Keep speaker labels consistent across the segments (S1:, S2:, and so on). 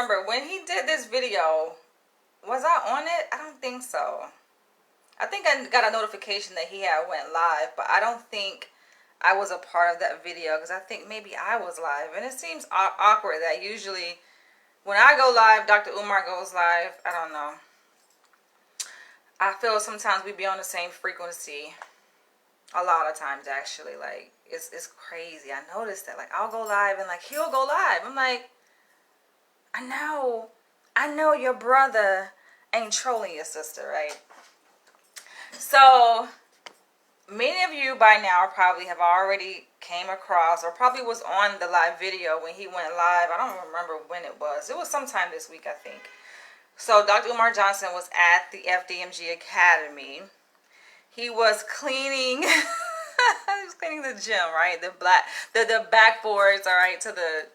S1: remember when he did this video. Was I on it? I don't think so. I think I got a notification that he had went live, but I don't think I was a part of that video because I think maybe I was live. And it seems awkward that usually when I go live, Dr. Umar goes live. I don't know. I feel sometimes we be on the same frequency. A lot of times, actually. Like, it's crazy. I noticed that. Like, I'll go live and, like, he'll go live. I'm like, I know your brother ain't trolling your sister, right? So, many of you by now probably have already came across or probably was on the live video when he went live. I don't remember when it was. It was sometime this week, I think. So, Dr. Umar Johnson was at the FDMG Academy. He was cleaning... he was cleaning the gym, right? The backboards, all right, to the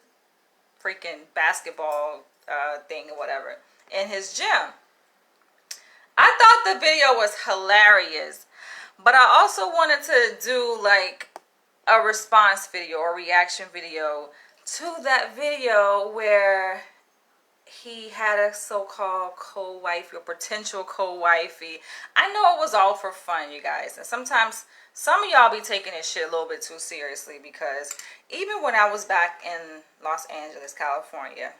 S1: freaking basketball thing or whatever in his gym. I thought the video was hilarious, but I also wanted to do like a response video or reaction video to that video where he had a so-called co-wifey or potential co-wifey. I know it was all for fun, you guys, and sometimes some of y'all be taking this shit a little bit too seriously, because even when I was back in Los Angeles, California,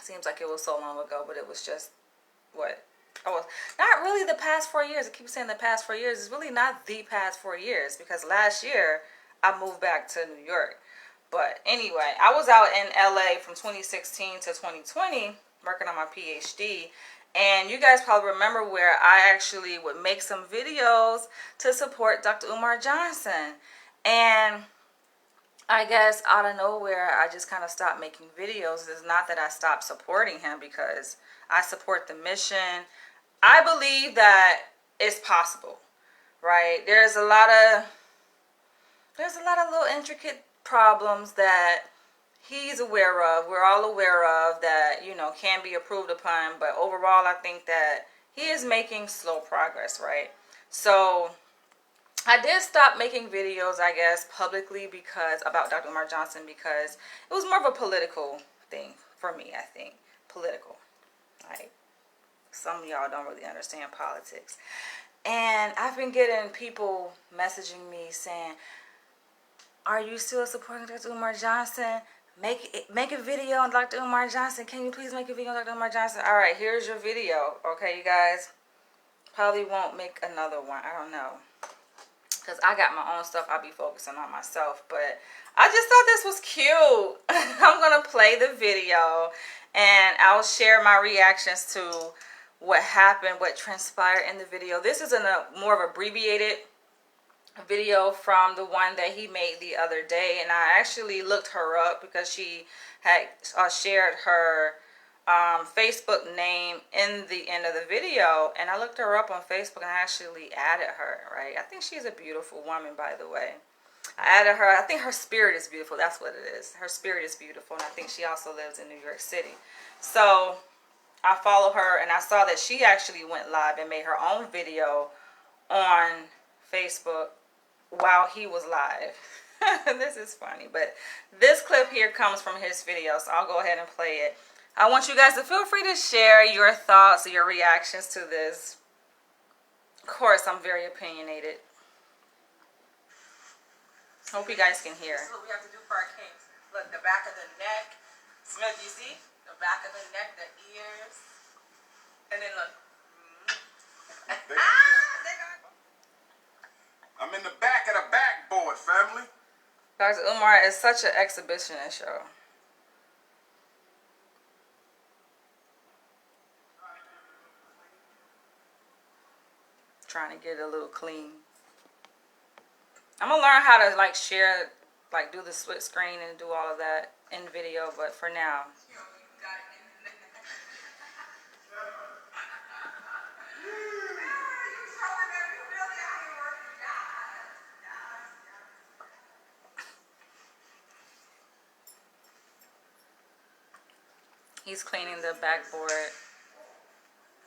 S1: seems like it was so long ago, but it was just, what? Oh, not really the past 4 years. I keep saying the past 4 years. It's really not the past 4 years, because last year I moved back to New York. But anyway, I was out in LA from 2016 to 2020 working on my PhD. And you guys probably remember where I actually would make some videos to support Dr. Umar Johnson. And I guess out of nowhere, I just kind of stopped making videos. It's not that I stopped supporting him, because I support the mission. I believe that it's possible, right? There's a lot of little intricate problems that he's aware of, we're all aware of, that, you know, can be improved upon, but overall I think that he is making slow progress, right? So I did stop making videos, I guess, publicly about Dr. Umar Johnson, because it was more of a political thing for me, I think. Political. Like, some of y'all don't really understand politics. And I've been getting people messaging me saying, are you still supporting Dr. Umar Johnson? Make a video on Dr. Umar Johnson. Can you please make a video on Dr. Umar Johnson? All right, here's your video. Okay, you guys. Probably won't make another one. I don't know. Because I got my own stuff I'll be focusing on myself. But I just thought this was cute. I'm going to play the video. And I'll share my reactions to what happened, what transpired in the video. This is in a more of abbreviated video from the one that he made the other day, and I actually looked her up because she had shared her Facebook name in the end of the video, and I looked her up on Facebook and I actually added her, right? I think she's a beautiful woman, by the way. I added her. I think her spirit is beautiful. That's what it is. Her spirit is beautiful, and I think she also lives in New York City. So I follow her, and I saw that she actually went live and made her own video on Facebook while he was live. This is funny, but this clip here comes from his video, so I'll go ahead and play it. I want you guys to feel free to share your thoughts or your reactions to this. Of course, I'm very opinionated. Hope you guys can hear. This is what we have to do for our kinks. Look, the back of the neck. Smell, do you see? The back of the neck, the ears. And then look.
S2: I'm in the back of the backboard, family.
S1: Dr. Umar is such an exhibitionist, show. Trying to get it a little clean. I'm gonna learn how to like share, like do the split screen and do all of that in video, but for now. He's cleaning the backboard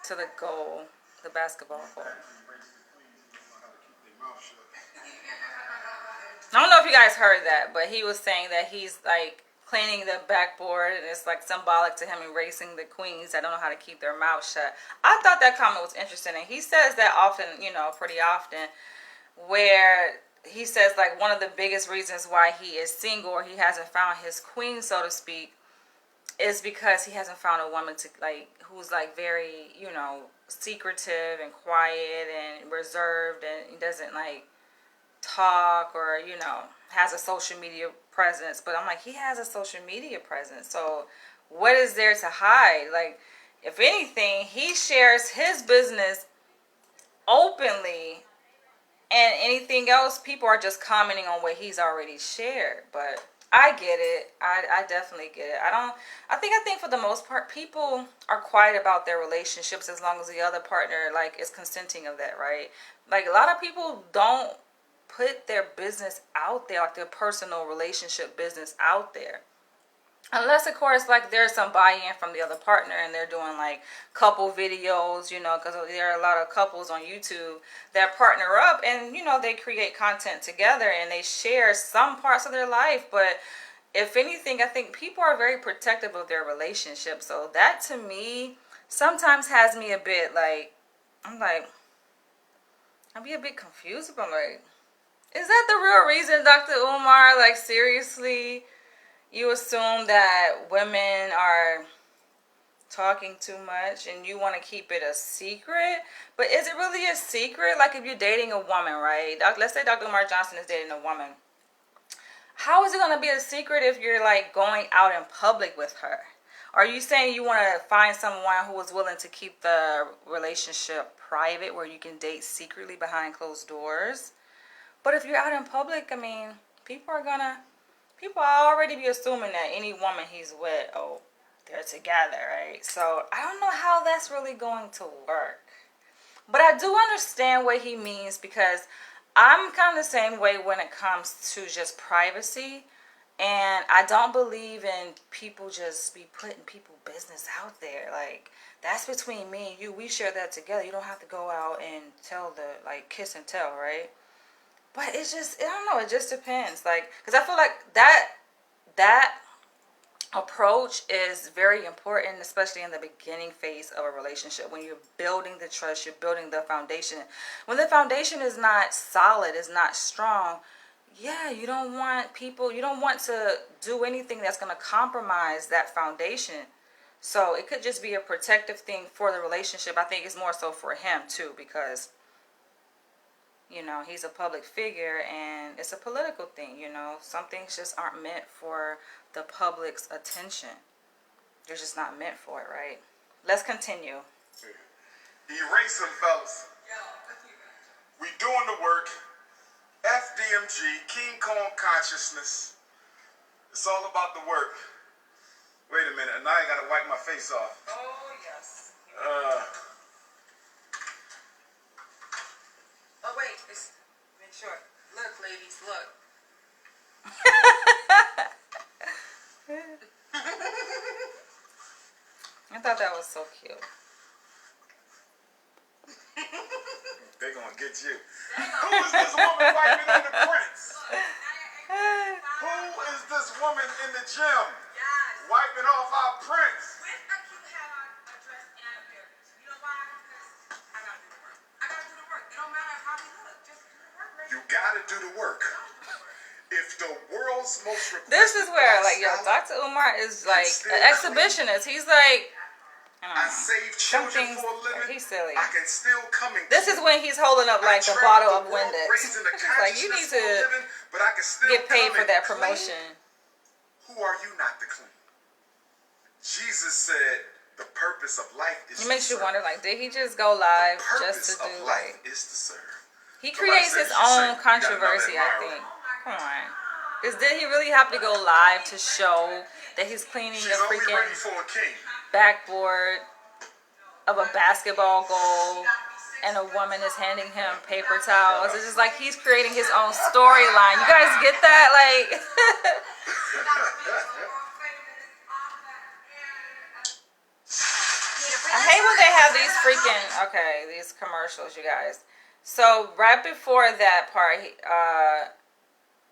S1: to the goal, the basketball goal. I don't know if you guys heard that, but he was saying that he's like cleaning the backboard, and it's like symbolic to him erasing the queens that don't know how to keep their mouth shut. I thought that comment was interesting, and he says that often, pretty often, where he says like one of the biggest reasons why he is single or he hasn't found his queen, so to speak, is because he hasn't found a woman to like who's like very, secretive and quiet and reserved, and he doesn't like talk or has a social media presence. But I'm like, he has a social media presence, so what is there to hide? Like, if anything, he shares his business openly, and anything else people are just commenting on what he's already shared. But I get it. I definitely get it. I think for the most part people are quiet about their relationships as long as the other partner like is consenting of that, right? Like, a lot of people don't put their business out there, like their personal relationship business out there. Unless, of course, like there's some buy-in from the other partner and they're doing like couple videos, because there are a lot of couples on YouTube that partner up and, they create content together and they share some parts of their life. But if anything, I think people are very protective of their relationship. So that to me sometimes has me a bit like, I'd be a bit confused about like, is that the real reason, Dr. Umar? Like, seriously? You assume that women are talking too much and you want to keep it a secret? But is it really a secret? Like, if you're dating a woman, right? Let's say Dr. Umar Johnson is dating a woman. How is it going to be a secret if you're like going out in public with her? Are you saying you want to find someone who is willing to keep the relationship private where you can date secretly behind closed doors? But if you're out in public, I mean, people already be assuming that any woman he's with, oh, they're together, right? So I don't know how that's really going to work. But I do understand what he means, because I'm kind of the same way when it comes to just privacy. And I don't believe in people just be putting people's business out there. Like, that's between me and you. We share that together. You don't have to go out and kiss and tell, right? But it's just, I don't know, it just depends. Like, because I feel like that approach is very important, especially in the beginning phase of a relationship. When you're building the trust, you're building the foundation. When the foundation is not solid, is not strong, yeah, you don't want to do anything that's going to compromise that foundation. So it could just be a protective thing for the relationship. I think it's more so for him too, because he's a public figure and it's a political thing. Some things just aren't meant for the public's attention. They're just not meant for it, right? Let's continue.
S2: Erase them, fellas. We doing the work. FDMG, King Kong consciousness. It's all about the work. Wait a minute, now I gotta wipe my face off.
S1: Oh, yes. Oh, wait, it's been short. Look, ladies, look. I thought that was so cute.
S2: They're gonna get you. Who is this woman wiping in the prints? Who is this woman in the gym wiping off our prints?
S1: With a cute hat on, a dress, and a pair. You know why? Because I gotta do the work. It don't matter how we look. Just do the work, right?
S2: You gotta do the work. If the world's most
S1: this is where, like, Dr. Umar is like an exhibitionist. He's like,
S2: I save children for a living.
S1: He's silly.
S2: I can still come and
S1: this is when he's holding up like the bottle of Windex. Like, you need to get paid for that promotion.
S2: Who are you not to clean? Jesus said the purpose of life is
S1: it makes you wonder, like, did he just go live just to do like?
S2: Is to serve.
S1: He creates his own controversy, I think. Come on. Because did he really have to go live to show that he's cleaning the freaking backboard of a basketball goal and a woman is handing him paper towels? It's just like he's creating his own storyline. You guys get that? Like, I hate when they have these freaking, these commercials, you guys. So right before that part,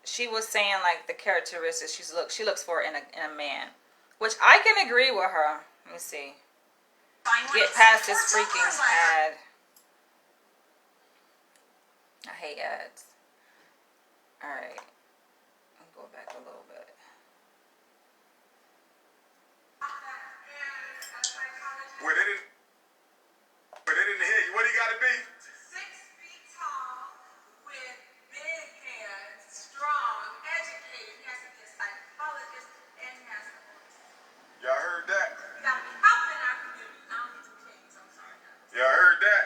S1: she was saying like the characteristics she looks for in a man, which I can agree with her. Let me see. Get past this freaking ad. I hate ads. All right, I'll go back a little bit.
S2: But they didn't hear you. What do you got to be?
S3: 6 feet tall, with big hands, strong, educated. He has to be a psychologist and he has to voice.
S2: Y'all heard that?
S3: We got to be helping our community. I don't need to kings. I'm sorry, guys.
S2: Y'all heard that?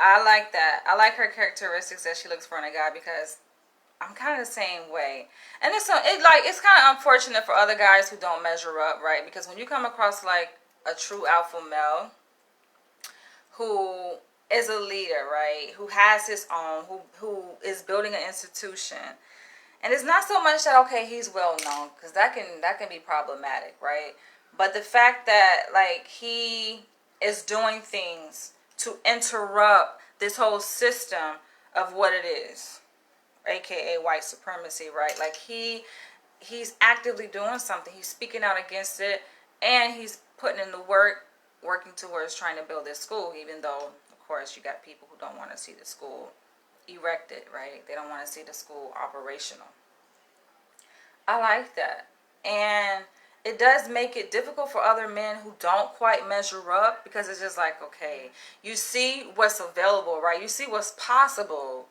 S1: I like that. I like her characteristics that she looks for in a guy because I'm kind of the same way. And it's kind of unfortunate for other guys who don't measure up, right? Because when you come across like a true alpha male who is a leader, right? Who has his own, who is building an institution. And it's not so much that, okay, he's well known, because that can be problematic, right? But the fact that like he is doing things to interrupt this whole system of what it is, aka white supremacy, right? Like he's actively doing something. He's speaking out against it, and he's putting in the work, working towards trying to build this school, even though, of course, you got people who don't want to see the school erected, right? They don't want to see the school operational. I like that. And it does make it difficult for other men who don't quite measure up, because it's just like, okay, you see what's available, right? You see what's possible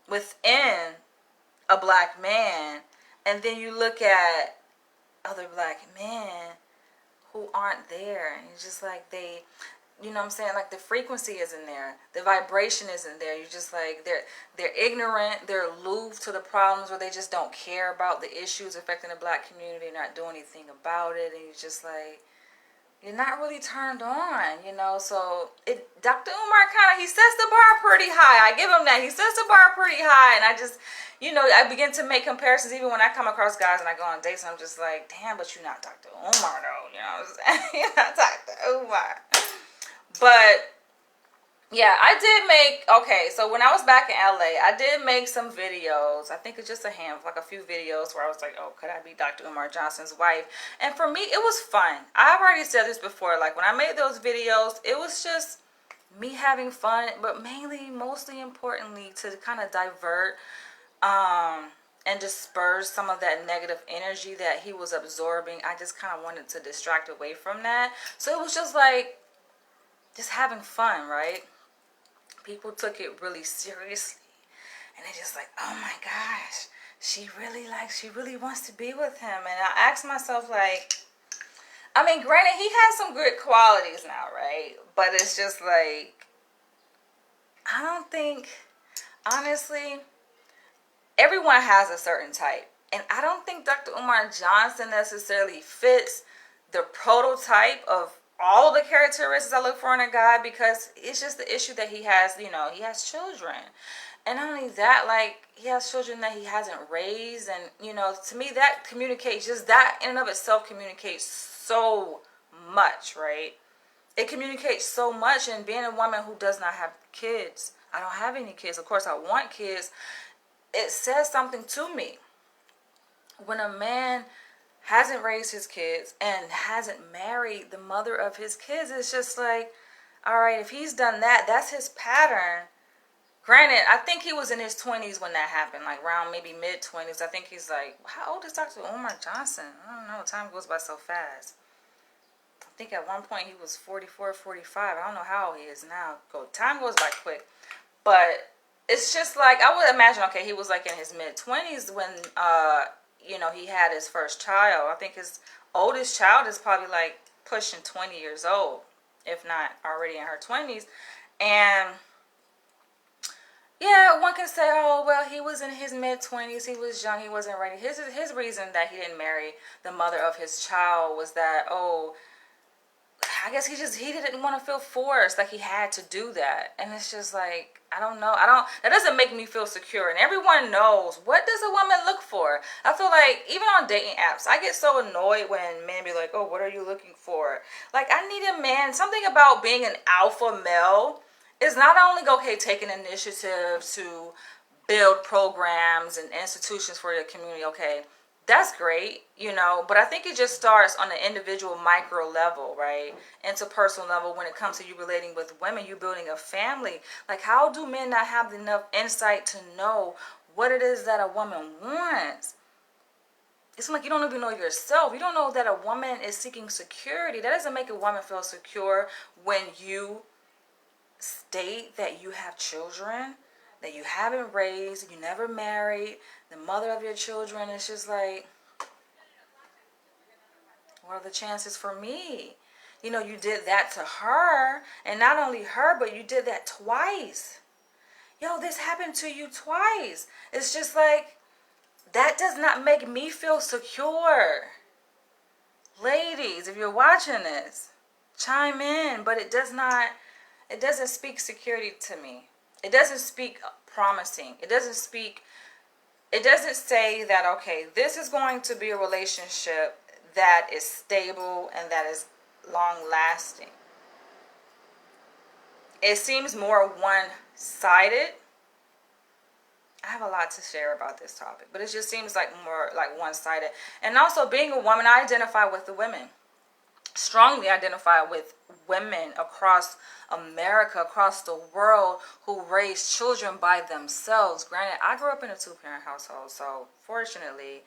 S1: within a black man, and then you look at other black men who aren't there, and it's just like they, you know what I'm saying, like the frequency isn't there, the vibration isn't there. You're just like, they're ignorant, they're aloof to the problems, or they just don't care about the issues affecting the black community, not doing anything about it, and you're just like, you're not really turned on, you know. So Dr. Umar he sets the bar pretty high. I give him that. He sets the bar pretty high, and I just, you know, I begin to make comparisons even when I come across guys and I go on dates, and I'm just like, damn, but you're not Dr. Umar though, you know what I'm saying? You're not Dr. Umar. But yeah, I did make, okay, so when I was back in LA, I did make some videos. I think it's just a handful, like a few videos where I was like, oh, could I be Dr. Umar Johnson's wife? And for me, it was fun. I've already said this before, like when I made those videos, it was just me having fun, but mostly importantly, to kind of divert and disperse some of that negative energy that he was absorbing. I just kind of wanted to distract away from that. So it was just like, just having fun, right? People took it really seriously, and they're just like, oh my gosh, she really wants to be with him. And I asked myself, like, I mean, granted, he has some good qualities now, right? But it's just like, I don't think, honestly, everyone has a certain type, and I don't think Dr. Umar Johnson necessarily fits the prototype of all the characteristics I look for in a guy, because it's just the issue that he has, you know, he has children. And not only that, like, he has children that he hasn't raised. And, you know, to me, that communicates, just that in and of itself communicates so much, right? It communicates so much. And being a woman who does not have kids, I don't have any kids. Of course, I want kids. It says something to me. When a man hasn't raised his kids and hasn't married the mother of his kids, it's just like, all right, if he's done that, that's his pattern. Granted, I think he was in his 20s when that happened, like around maybe mid-20s. I think he's like, how old is Dr. Umar Johnson? I don't know, time goes by so fast. I think at one point he was 44, 45. I don't know how old he is now. Time goes by quick. But it's just like, I would imagine, okay, he was like in his mid-20s when, you know, he had his first child. I think his oldest child is probably like pushing 20 years old, if not already in her 20s. And yeah, one can say, oh, well, he was in his mid-20s. He was young. He wasn't ready. His reason that he didn't marry the mother of his child was that, oh, I guess he didn't want to feel forced, like he had to do that. And it's just like, I don't know. That doesn't make me feel secure. And everyone knows, what does a woman look for? I feel like even on dating apps, I get so annoyed when men be like, oh, what are you looking for? Like, I need a man. Something about being an alpha male is not only, okay, taking initiative to build programs and institutions for your community. Okay, that's great, but I think it just starts on the individual micro level, right? Interpersonal level when it comes to you relating with women, you building a family. Like, how do men not have enough insight to know what it is that a woman wants? It's like you don't even know yourself. You don't know that a woman is seeking security. That doesn't make a woman feel secure when you state that you have children that you haven't raised, you never married, the mother of your children. It's just like, what are the chances for me? You did that to her, and not only her, but you did that twice. Yo, this happened to you twice. It's just like, that does not make me feel secure. Ladies, if you're watching this, chime in, but it doesn't speak security to me. It doesn't speak promising. It doesn't say that, okay, this is going to be a relationship that is stable and that is long lasting. It seems more one-sided. I have a lot to share about this topic, but it just seems like more like one-sided. And also, being a woman, I identify with the women. Strongly identify with women across America, across the world, who raise children by themselves. Granted, I grew up in a two-parent household, so fortunately,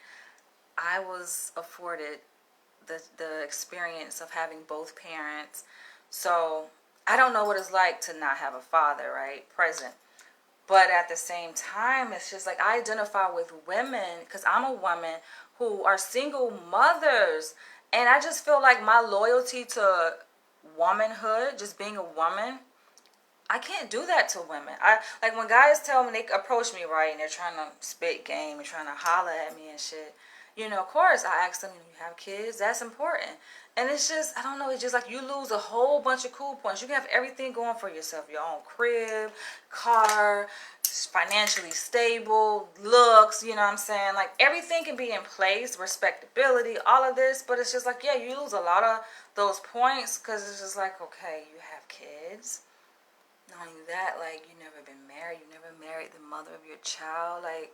S1: I was afforded the experience of having both parents. So I don't know what it's like to not have a father, right, present. But at the same time, it's just like, I identify with women because I'm a woman who are single mothers. And I just feel like my loyalty to womanhood, just being a woman, I can't do that to women. Like when guys tell me, they approach me, right, and they're trying to spit game and trying to holler at me and shit. Of course, I ask them, you have kids? That's important. And it's just, I don't know, it's just like you lose a whole bunch of cool points. You can have everything going for yourself. Your own crib, car, financially stable, looks, you know what I'm saying? Like, everything can be in place, respectability, all of this. But it's just like, yeah, you lose a lot of those points because it's just like, okay, you have kids. Not only that, like, you never been married. You never married the mother of your child. Like,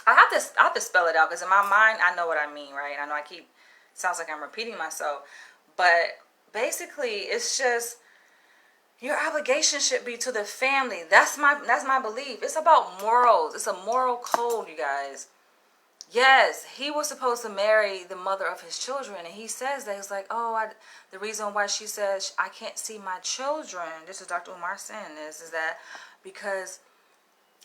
S1: I have to spell it out because in my mind, I know what I mean, right? I know sounds like I'm repeating myself. But basically, it's just, your obligation should be to the family. That's my belief. It's about morals. It's a moral code, you guys. Yes, he was supposed to marry the mother of his children, and he says that. He's like, the reason why she says I can't see my children, this is Dr. Umar saying this, is that because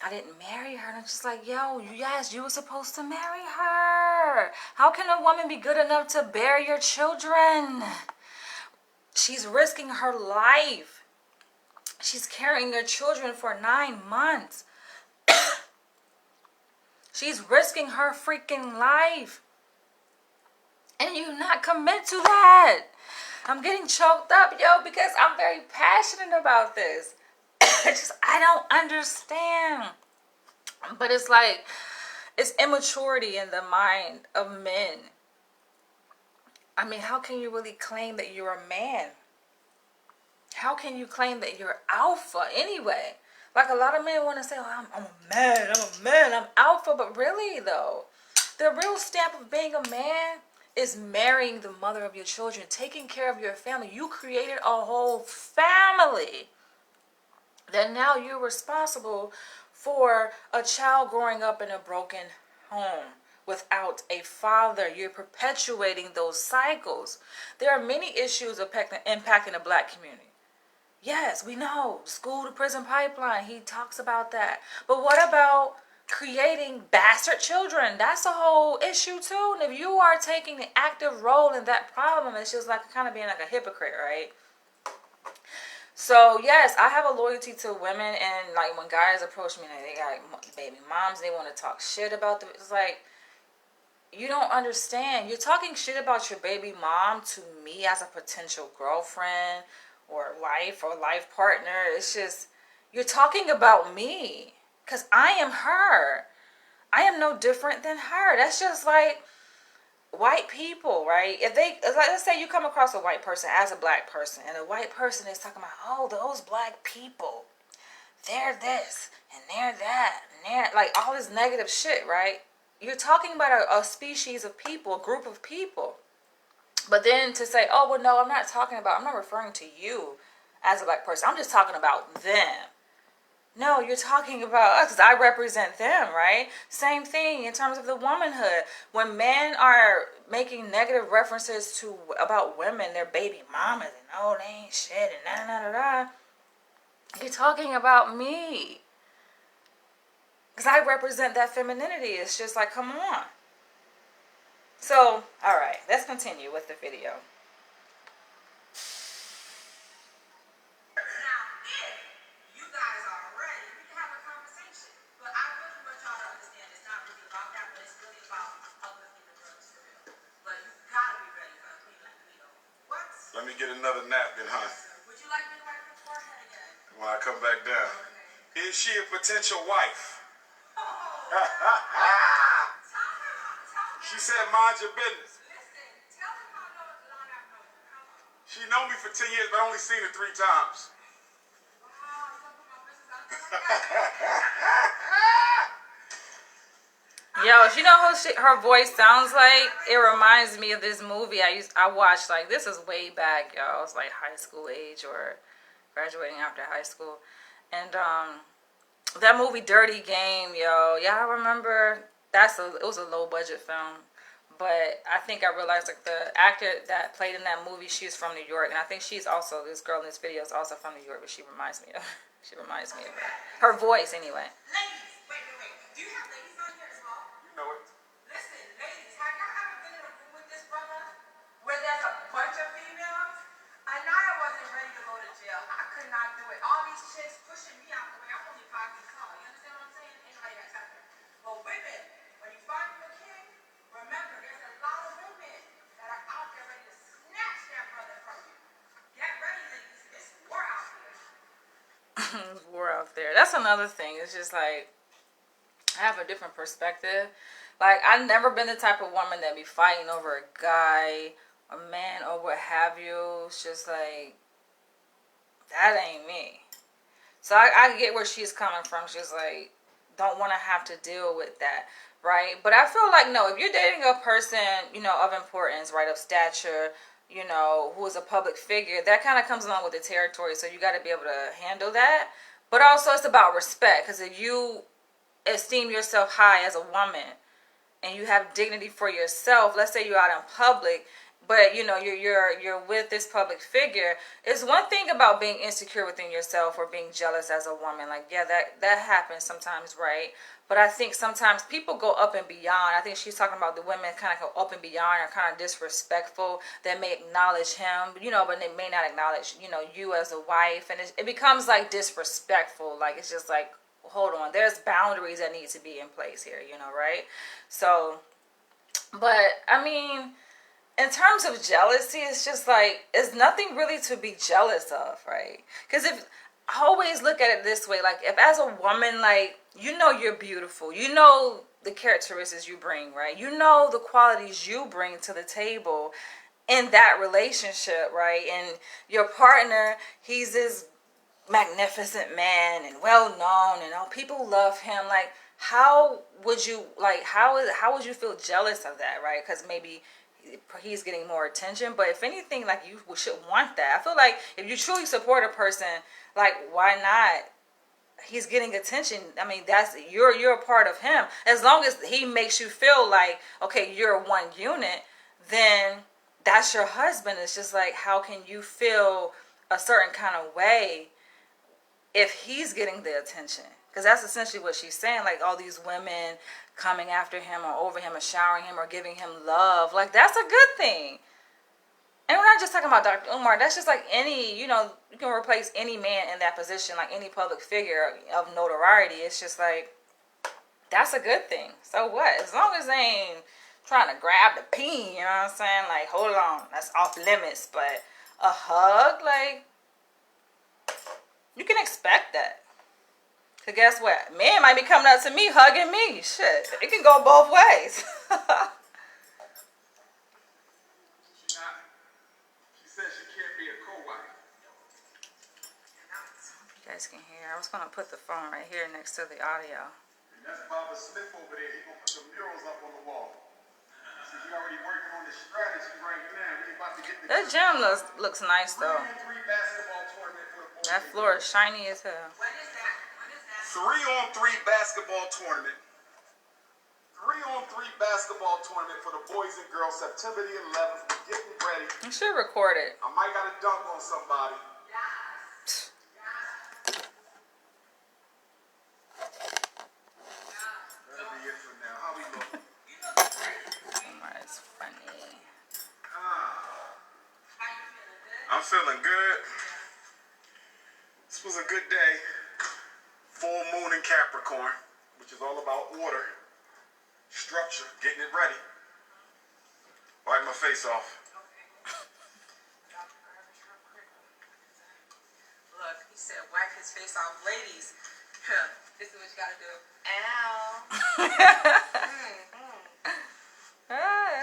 S1: I didn't marry her. And I'm just like, yo, yes, you were supposed to marry her. How can a woman be good enough to bear your children? She's risking her life. She's carrying your children for 9 months. She's risking her freaking life. And you not commit to that. I'm getting choked up, yo, because I'm very passionate about this. I don't understand. But it's like, it's immaturity in the mind of men. I mean, how can you really claim that you're a man? How can you claim that you're alpha anyway? Like, a lot of men want to say, I'm a man, I'm alpha. But really, though, the real stamp of being a man is marrying the mother of your children, taking care of your family. You created a whole family. Then now you're responsible for a child growing up in a broken home without a father. You're perpetuating those cycles. There are many issues impacting the black community. Yes, we know. School to prison pipeline. He talks about that. But what about creating bastard children? That's a whole issue too. And if you are taking an active role in that problem, it's just like kind of being like a hypocrite, right? So yes, I have a loyalty to women, and like when guys approach me and they got baby moms, they want to talk shit about them. It's like, you don't understand. You're talking shit about your baby mom to me as a potential girlfriend or wife partner. It's just, you're talking about me because I am her. I am no different than her. That's just like white people, right? Let's say you come across a white person as a black person, and a white person is talking about, oh, those black people, they're this and they're that and they're like all this negative shit, right? You're talking about a species of people, a group of people. But then to say, oh, well, no, I'm not referring to you as a black person. I'm just talking about them. No, you're talking about us because I represent them, right? Same thing in terms of the womanhood. When men are making negative references to about women, their baby mamas, and oh, they ain't shit, and da da da da. You're talking about me. Because I represent that femininity. It's just like, come on. So, alright, let's continue with the video.
S3: Now, if you guys are ready, we can have a conversation. But I really want y'all to understand it's not really about that, but it's really about uplifting the brothers for real. But you gotta be ready for a queen like me, though. What?
S2: Let me get another napkin, huh?
S3: Would you like me to wipe your forehead again?
S2: When I come back down.
S3: Okay.
S2: Is she a potential wife?
S3: Tell me.
S2: She said, mind your business.
S3: Listen, tell me how long I've known you. Come on.
S2: She known me for 10 years, but I only seen her 3 times.
S3: Wow, you gonna put my business out there?
S1: Yo, you know how her voice sounds like? It reminds me of this movie I watched, like, this is way back, yo. I was like high school age or graduating after high school. And that movie Dirty Game, yo. Y'all remember? It was a low budget film. But I think I realized, like, the actor that played in that movie, she's from New York. And I think this girl in this video is also from New York, but she reminds me of her. Her voice, anyway.
S3: Ladies, wait. Do you have ladies on here as well?
S2: You know it.
S3: Listen, ladies, have y'all ever been in a room with this brother where there's a bunch of females? Anaya wasn't ready to go to jail. I could not do it. All these chicks pushing me out the way. I'm only 5 feet tall. You understand what I'm saying? Ain't nobody got time for it. But women, when you find you a king, remember there's a lot of women that are out there ready to snatch that brother from you. Get ready, ladies. It's war out here.
S1: War out there. That's another thing. It's just like, I have a different perspective. Like, I've never been the type of woman that be fighting over a guy, a man, or what have you. It's just like, that ain't me. So I get where she's coming from. She's like, don't want to have to deal with that, right? But I feel like, no, if you're dating a person, you know, of importance, right, of stature, you know, who is a public figure, that kind of comes along with the territory. So you got to be able to handle that. But also it's about respect. Because if you esteem yourself high as a woman and you have dignity for yourself, let's say you're out in public, but you know you're with this public figure, it's one thing about being insecure within yourself or being jealous as a woman. Like, yeah, that happens sometimes, right? But I think sometimes people go up and beyond. I think she's talking about the women kind of go up and beyond, are kind of disrespectful. They may acknowledge him, you know, but they may not acknowledge, you know, you as a wife, and it becomes like disrespectful. Like, it's just like, hold on, there's boundaries that need to be in place here, you know, right? So, but I mean, in terms of jealousy, it's just like, it's nothing really to be jealous of, right? Because if I always look at it this way, like, if as a woman, like, you know you're beautiful, you know the characteristics you bring, right? You know the qualities you bring to the table in that relationship, right? And your partner, he's this magnificent man and well known, and all people love him. Like, how would you how would you feel jealous of that, right? Because maybe he's getting more attention, but if anything, like, you should want that. I feel like if you truly support a person, like, why not? He's getting attention. I mean, that's you're a part of him. As long as he makes you feel like, okay, you're one unit, then that's your husband. It's just like, how can you feel a certain kind of way if he's getting the attention? Because that's essentially what she's saying. Like, all these women coming after him or over him or showering him or giving him love, like, that's a good thing. And we're not just talking about Dr. Umar. That's just like any, you know, you can replace any man in that position, like any public figure of notoriety. It's just like, that's a good thing. So what? As long as they ain't trying to grab the peen, you know what I'm saying? Like, hold on, that's off limits. But a hug, like, you can expect that. Because guess what? Men might be coming up to me, hugging me. Shit, it can go both ways.
S2: She said she can't be a co-wife.
S1: You guys can hear. I was gonna put the phone right here next to the audio.
S2: And that's Baba Smith over there. He gonna put some murals up on the wall. See, we already working on this strategy right now. We about to get the
S1: That gym looks nice though.
S2: 3-on-3 basketball tournament for the boys.
S1: That floor is shiny as hell.
S3: When is that? When is that?
S2: 3-on-3 basketball tournament. 3-on-3 basketball tournament for the boys and girls, September the 11th. We're getting ready.
S1: You should record it.
S2: I might gotta dunk on somebody.
S3: Yes. Yes.
S2: That'll be it for now. How we look?
S3: You look great.
S1: Umar is funny.
S3: How you feeling? Good?
S2: I'm feeling good. This was a good day. Full moon in Capricorn, which is all about order, structure, getting it ready. Wipe my face off.
S3: Look, he said wipe his face off. Ladies, this is what you gotta do. Ow.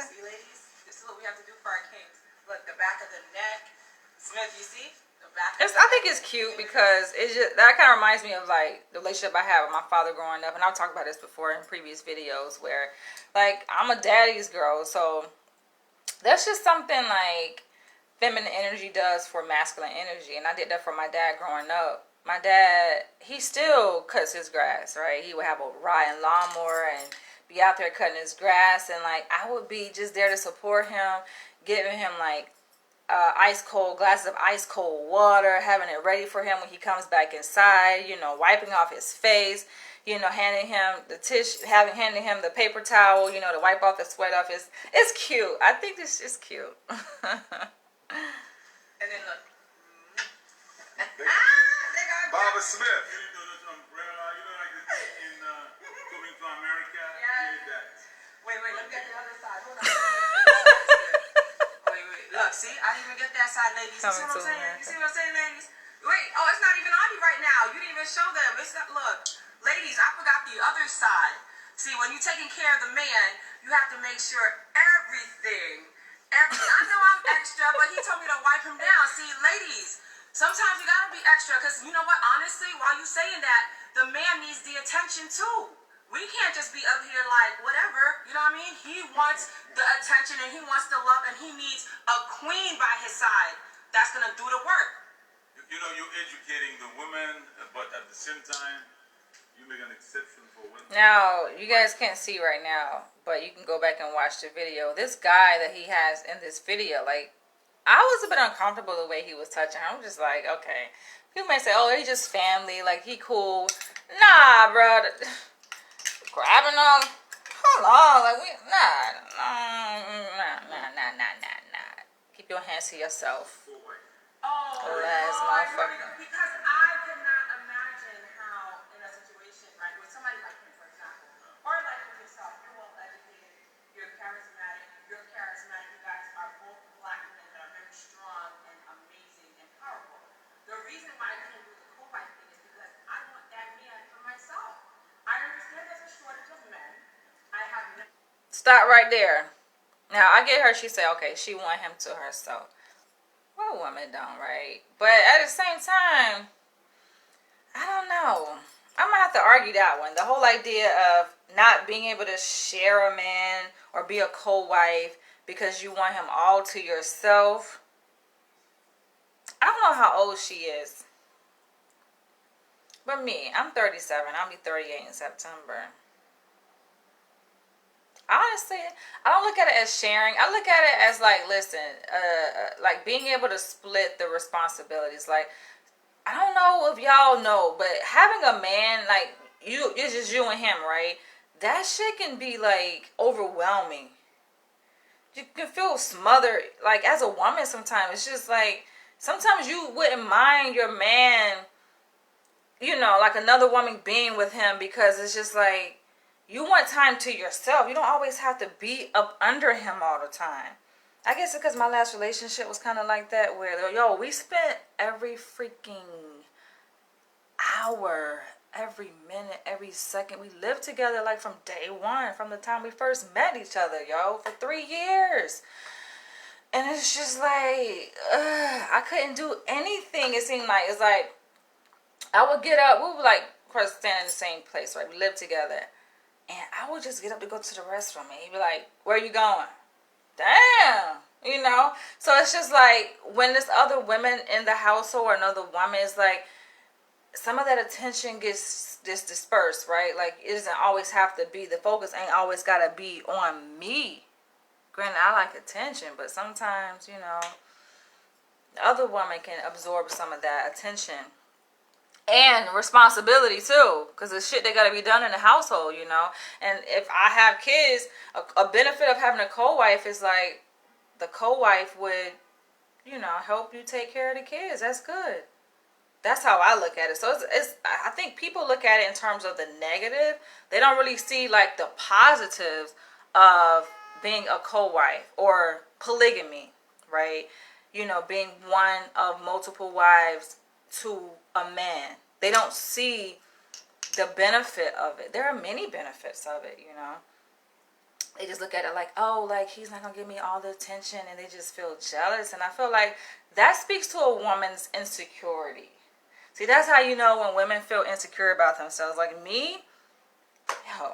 S3: See, ladies? This is what we have to do for our kings. Look, the back of the neck. Smith, you see? The back of the
S1: I think it's cute because it's just that kind of reminds me of like the relationship I had with my father growing up, and I've talked about this before in previous videos where, like, I'm a daddy's girl, so that's just something like feminine energy does for masculine energy, and I did that for my dad growing up. My dad, he still cuts his grass, right? He would have a riding lawnmower and be out there cutting his grass, and like I would be just there to support him, giving him like ice cold glasses of ice cold water, having it ready for him when he comes back inside, you know, wiping off his face, you know, handing him the tissue, handing him the paper towel, you know, to wipe off the sweat off his. It's cute. I think this is cute.
S3: And then look.
S2: Baba Smith.
S3: Wait, let me get the other side. Hold on. Wait. Look, see? I didn't even get that side, ladies. You see what I'm saying? You see what I'm saying, ladies? Wait, oh, it's not even on you right now. You didn't even show them. It's not, look. Ladies, I forgot the other side. See, when you're taking care of the man, you have to make sure everything. I know I'm extra, but he told me to wipe him down. See, ladies, sometimes you gotta be extra, because you know what? Honestly, while you saying that, the man needs the attention too. We can't just be up here like whatever, you know what I mean? He wants the attention and he wants the love and he needs a queen by his side that's gonna do the work.
S4: You know, you're educating the women, but at the same time, you make an exception for women.
S1: Now, you guys can't see right now, but you can go back and watch the video. This guy that he has in this video, like, I was a bit uncomfortable the way he was touching her. I'm just like, okay. People may say, oh, he's just family, like, he cool. Nah, bro. Grabbing on, hold on, like, nah. Keep your hands to yourself.
S3: Oh,
S1: Last
S3: Lord,
S1: motherfucker.
S3: because I cannot imagine how in a situation, right, with somebody like him, for example, or like with yourself, you're well educated, you're charismatic, you guys are both black men that are very strong and amazing and powerful. The reason why I couldn't do the co-wife thing is because I want that man for myself. I understand there's a shortage of men. I have no.
S1: Stop right there. Now, I get her, she said, okay, she want him to herself. Well, women don't, right? But at the same time, I don't know. I'm going to have to argue that one. The whole idea of not being able to share a man or be a co-wife because you want him all to yourself. I don't know how old she is. But me, I'm 37. I'll be 38 in September. Honestly, I don't look at it as sharing. I look at it as like, listen, like being able to split the responsibilities. Like, I don't know if y'all know, but having a man, like, it's just you and him, right? That shit can be like overwhelming. You can feel smothered. Like, as a woman sometimes, it's just like, sometimes you wouldn't mind your man, you know, like another woman being with him, because it's just like, you want time to yourself. You don't always have to be up under him all the time. I guess it's because my last relationship was kind of like that, where, yo, we spent every freaking hour, every minute, every second. We lived together like from day one, from the time we first met each other, yo, for 3 years. And it's just like, I couldn't do anything. It seemed like, it's like, I would get up. We would like, of course, stand in the same place, right? We lived together. And I would just get up to go to the restroom. And he'd be like, where are you going? Damn. You know? So it's just like, when there's other women in the household or another woman, it's like, some of that attention gets just dispersed, right? Like, it doesn't always have to be, the focus ain't always got to be on me. Granted, I like attention, but sometimes, you know, the other woman can absorb some of that attention. And responsibility too, because the shit that got to be done in the household, you know. And if I have kids, a benefit of having a co-wife is like, the co-wife would, you know, help you take care of the kids. That's good. That's how I look at it. So it's I think people look at it in terms of the negative. They don't really see like the positives of being a co-wife or polygamy, right? You know, being one of multiple wives to a man. They don't see the benefit of it. There are many benefits of it, you know. They just look at it like, oh, like, he's not gonna give me all the attention, and they just feel jealous. And I feel like that speaks to a woman's insecurity. See, that's how you know when women feel insecure about themselves. Like me, yo,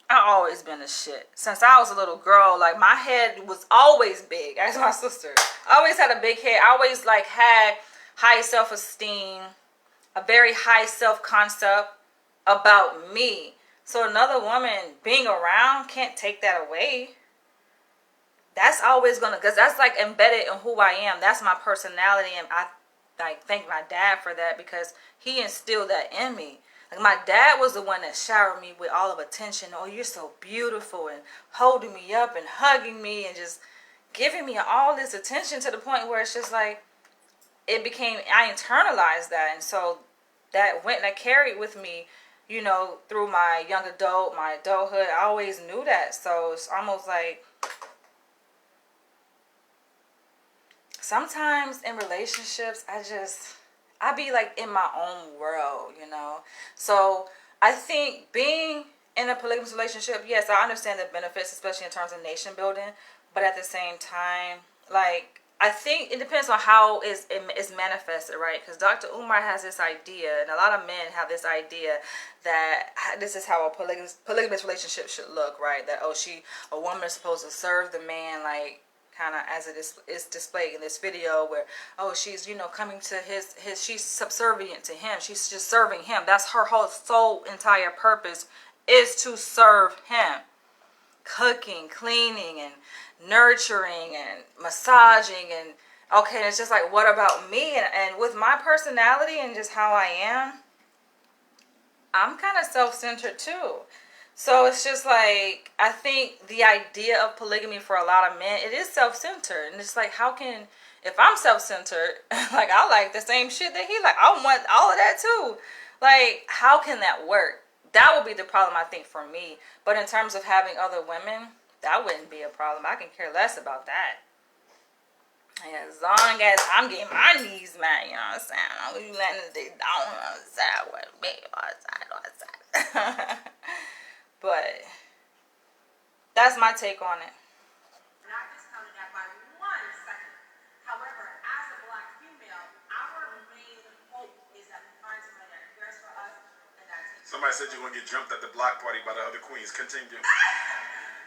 S1: I always been a shit. Since I was a little girl, like, my head was always big. Ask my sister. I always had a big head. I always, like, had high self-esteem, a very high self-concept about me. So another woman being around can't take that away. That's always gonna, because that's like embedded in who I am. That's my personality, and I like thank my dad for that, because he instilled that in me. Like, my dad was the one that showered me with all of attention. Oh, you're so beautiful, and holding me up and hugging me and just giving me all this attention, to the point where it's just like, it became, I internalized that. And so that carried with me, you know, through my young adult, my adulthood. I always knew that. So it's almost like, sometimes in relationships, I be like in my own world, you know. So I think being in a polygamous relationship, yes, I understand the benefits, especially in terms of nation building. But at the same time, like, I think it depends on how it's manifested, right? Because Dr. Umar has this idea, and a lot of men have this idea that this is how a polygamous relationship should look, right? That, oh, a woman is supposed to serve the man, like, kind of as it is displayed in this video, where, oh, she's, you know, coming to his she's subservient to him. She's just serving him. That's her whole sole entire purpose, is to serve him. Cooking, cleaning, and nurturing, and massaging, and okay, it's just like, what about me? And with my personality and just how I am, I'm kind of self-centered too. So it's just like, I think the idea of polygamy for a lot of men, it is self-centered. And it's like, how can, if I'm self-centered, like, I like the same shit that he like, I want all of that too. Like, how can that work? That would be the problem, I think, for me. But in terms of having other women, that wouldn't be a problem. I can care less about that. And as long as I'm getting my needs met, you know what I'm saying? I'm gonna be letting it down on the side with me, on the side. But that's my take on it.
S3: Not discounting that by 1 second. However, as a black female, our main hope is that we find somebody that cares for us and that takes.
S2: Somebody said you're going to get jumped at the block party by the other queens. Continue.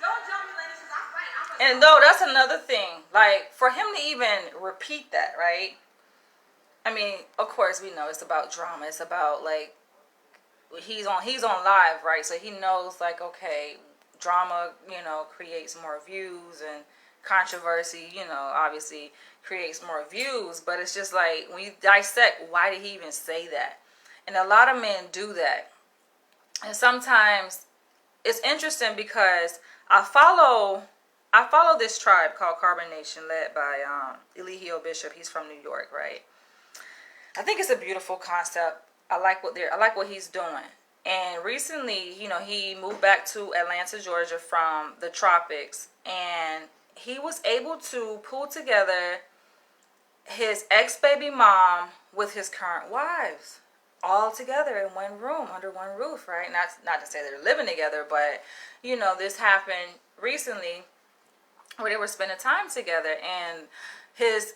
S3: Don't jump me, ladies, because I'm fighting.
S1: And though that's another thing, like, for him to even repeat that, right? I mean, of course we know it's about drama. It's about, like, he's on live, right? So he knows, like, okay, drama, you know, creates more views, and controversy, you know, obviously creates more views. But it's just like, when you dissect, why did he even say that? And a lot of men do that. And sometimes it's interesting, because I follow this tribe called Carbon Nation, led by Eligio Bishop. He's from New York, right? I think it's a beautiful concept. I like what he's doing. And recently, you know, he moved back to Atlanta, Georgia from the tropics, and he was able to pull together his ex-baby mom with his current wives all together in one room, under one roof, right? Not to say they're living together, but, you know, this happened recently where they were spending time together. And his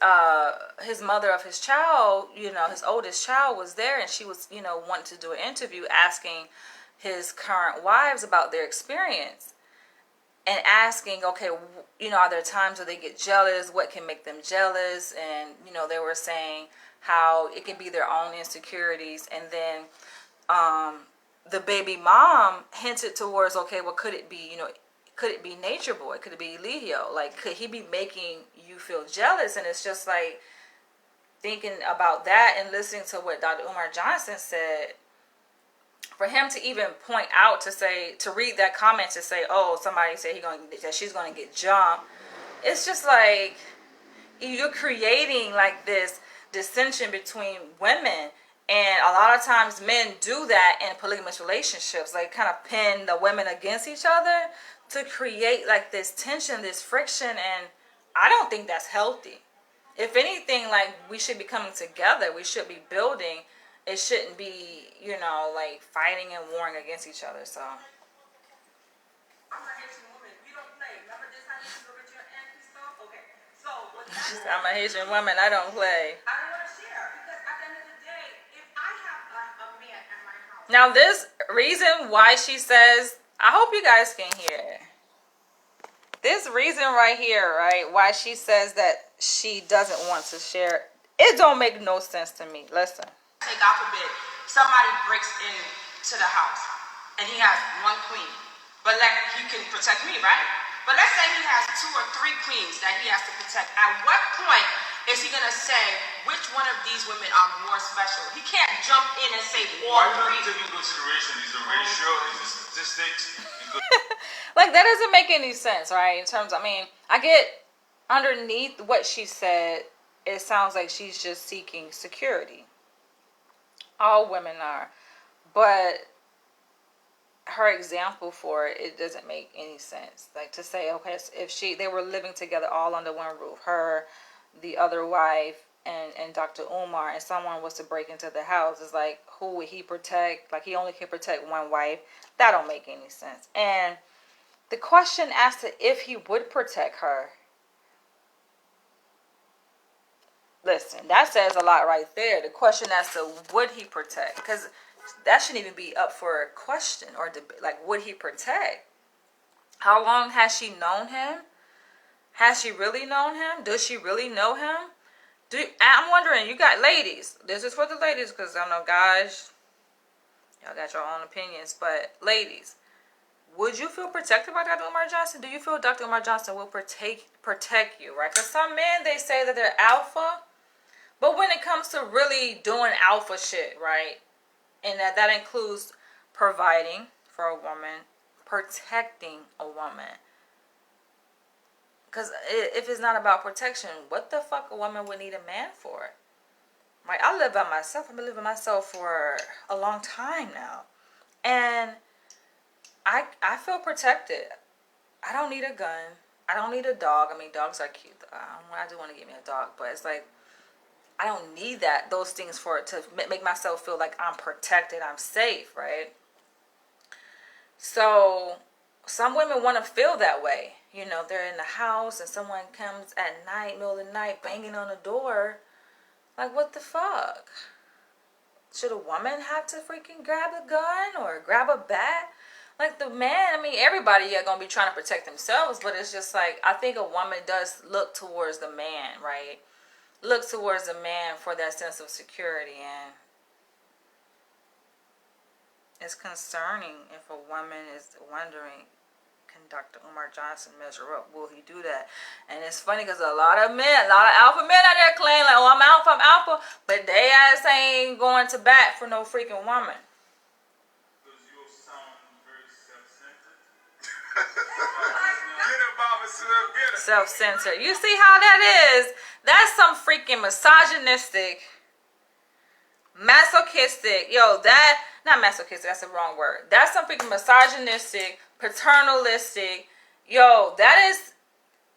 S1: mother of his child, his oldest child was there, and she was, wanting to do an interview asking his current wives about their experience and asking, okay, are there times where they get jealous? What can make them jealous? And, they were saying how it can be their own insecurities. And then the baby mom hinted towards, okay, well, could it be, could it be Nature Boy? Could it be Leo? Like, could he be making you feel jealous? And it's just like thinking about that and listening to what Dr. Umar Johnson said, for him to even point out to read that comment to say, oh, somebody said that she's going to get jumped. It's just like you're creating like this dissension between women. And a lot of times men do that in polygamous relationships, like kind of pin the women against each other to create like this tension, this friction. And I don't think that's healthy. If anything, like, we should be coming together. We should be building. It shouldn't be, like fighting and warring against each other. So
S3: I'm a Haitian woman. We don't play. Remember this how you used to go get your auntie stuff? Okay. So what that
S1: I'm a Haitian woman. I don't play.
S3: I don't want to share because at the end of the day, if I have a man at my house.
S1: Now, this reason why she says, I hope you guys can hear. This reason right here, right, why she says that she doesn't want to share, it don't make no sense to me. Listen.
S3: Say, God forbid, somebody breaks into the house and he has one queen, but like he can protect me, right? But let's say he has 2 or 3 queens that he has to protect. At what point is he gonna say which one of these women are more special? He can't jump in and say all
S4: Why not
S3: 3.
S4: take into consideration is the ratio, is the statistics?
S1: Like, that doesn't make any sense, right? In terms, I get underneath what she said, it sounds like she's just seeking security. All women are. But her example for it doesn't make any sense. Like, to say, okay, if they were living together all under one roof, her, the other wife, and Dr. Umar, and someone was to break into the house, it's like, who would he protect? Like, he only can protect one wife. That don't make any sense. And the question as to if he would protect her, listen, that says a lot right there. The question as to would he protect, because that shouldn't even be up for a question or debate. Like, would he protect? How long has she known him? Has she really known him? Does she really know him? I'm wondering, you got ladies. This is for the ladies, because I know guys, y'all got your own opinions. But ladies, would you feel protected by Dr. Umar Johnson? Do you feel Dr. Umar Johnson will protect you, right? Because some men, they say that they're alpha. But when it comes to really doing alpha shit, right? And that includes providing for a woman, protecting a woman. Because if it's not about protection, what the fuck a woman would need a man for? Right? I live by myself. I've been living by myself for a long time now. And I feel protected. I don't need a gun. I don't need a dog. Dogs are cute. I do want to get me a dog, but it's like, I don't need those things for it to make myself feel like I'm protected, I'm safe, right? So some women want to feel that way. They're in the house and someone comes at night, middle of the night, banging on the door. Like, what the fuck? Should a woman have to freaking grab a gun or grab a bat? Like, the man, everybody going to be trying to protect themselves, but it's just like, I think a woman does look towards the man, right? Look towards the man for that sense of security. And it's concerning if a woman is wondering, can Dr. Umar Johnson measure up? Will he do that? And it's funny because a lot of alpha men out there claim like, oh, I'm alpha, but they ass ain't going to bat for no freaking woman.
S4: Because you sound very self-centered.
S2: Get it, Mama Sue, get it.
S1: Self-centered. You see how that is? That's some freaking misogynistic, masochistic. Not masochistic, that's the wrong word. That's some freaking misogynistic, paternalistic. That's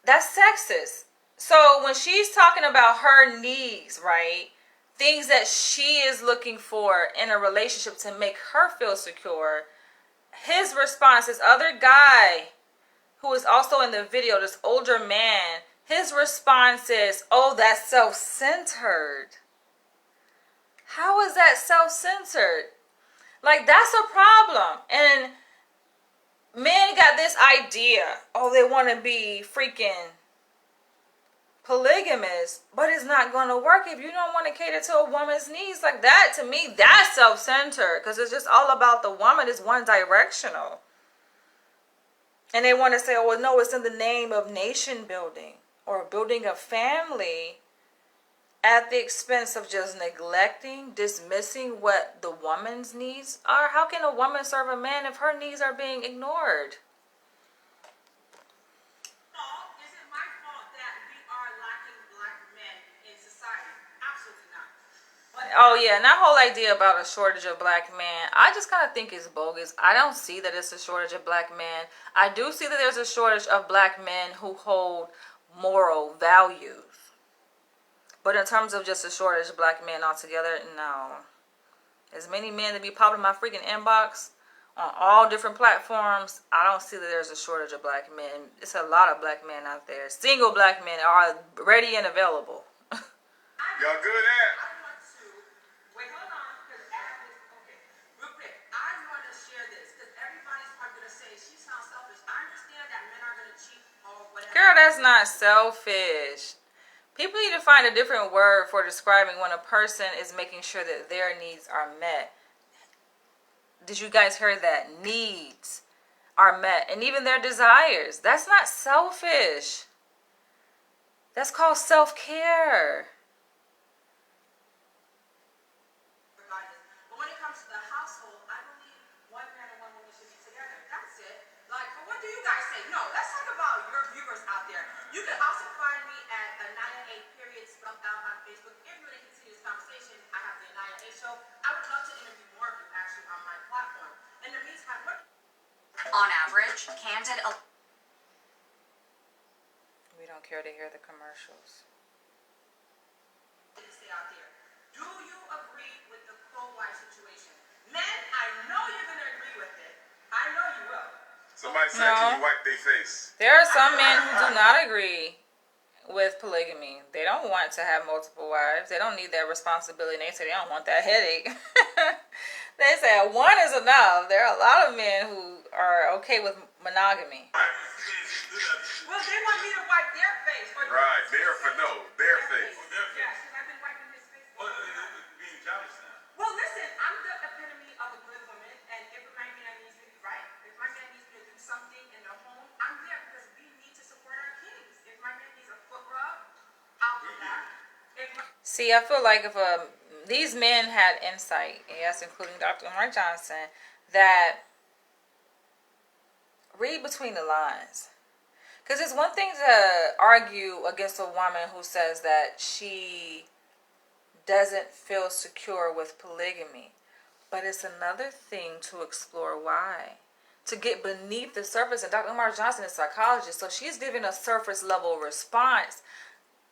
S1: sexist. So when she's talking about her needs, right? Things that she is looking for in a relationship to make her feel secure, his response, this other guy who is also in the video, this older man, his response is, oh, that's self-centered. How is that self-centered? Like, that's a problem. And men got this idea, oh, they want to be freaking polygamous, but it's not going to work if you don't want to cater to a woman's needs. Like that, to me, that's self-centered, because it's just all about the woman. It's one directional. And they want to say, oh, well, no, it's in the name of nation building or building a family at the expense of just neglecting, dismissing what the woman's needs are. How can a woman serve a man if her needs are being ignored?
S3: Is it my fault that we are lacking black men in society? Absolutely not.
S1: Oh yeah, and that whole idea about a shortage of black men, I just kind of think it's bogus. I don't see that it's a shortage of black men. I do see that there's a shortage of black men who hold moral values. But in terms of just a shortage of black men altogether, no. As many men that be popping in my freaking inbox on all different platforms, I don't see that there's a shortage of black men. It's a lot of black men out there. Single black men are ready and available.
S2: Y'all good at?
S3: I want to, wait, hold on, because okay, real quick, I want to share this, because everybody's probably going to say, she sounds selfish. I understand that men are going to cheat or whatever.
S1: Girl, that's not selfish. People need to find a different word for describing when a person is making sure that their needs are met. Did you guys hear that? Needs are met. And even their desires. That's not selfish. That's called self-care.
S3: But when it comes to the household, I believe one man and one woman should be together. That's it. Like, but what do you guys say? No, let's talk about your viewers out there. You can also find me at Anaya 8 period spelled out on Facebook. If you want to continue this conversation, I have the Anaya 8 show. I would love to interview more of you actually on my platform. In the meantime, what?
S5: On average, candid.
S1: We don't care to hear the commercials.
S3: To stay out there. Do you agree with the co-wife situation? Men, I know you're going to agree with it. I know you will.
S2: Somebody said,
S1: No.
S2: can you wipe their face?
S1: There are some men who do not agree with polygamy. They don't want to have multiple wives. They don't need that responsibility. And they say they don't want that headache. They say one is enough. There are a lot of men who are okay with monogamy.
S3: Well, they want me to wipe their face. Or
S2: Right, their face.
S3: Yes, because I've been wiping his face.
S4: Being jealous now.
S3: Well, listen, I'm the epitome of a good woman, and if my man needs me, right? If my man needs me to do something in the home, I'm there because we need to support our kids. If my man needs a foot rub, I'll do that.
S1: See, I feel like if these men had insight, yes, including Dr. Umar Johnson, that read between the lines. Because it's one thing to argue against a woman who says that she doesn't feel secure with polygamy. But it's another thing to explore why. To get beneath the surface. And Dr. Umar Johnson is a psychologist, so she's giving a surface level response.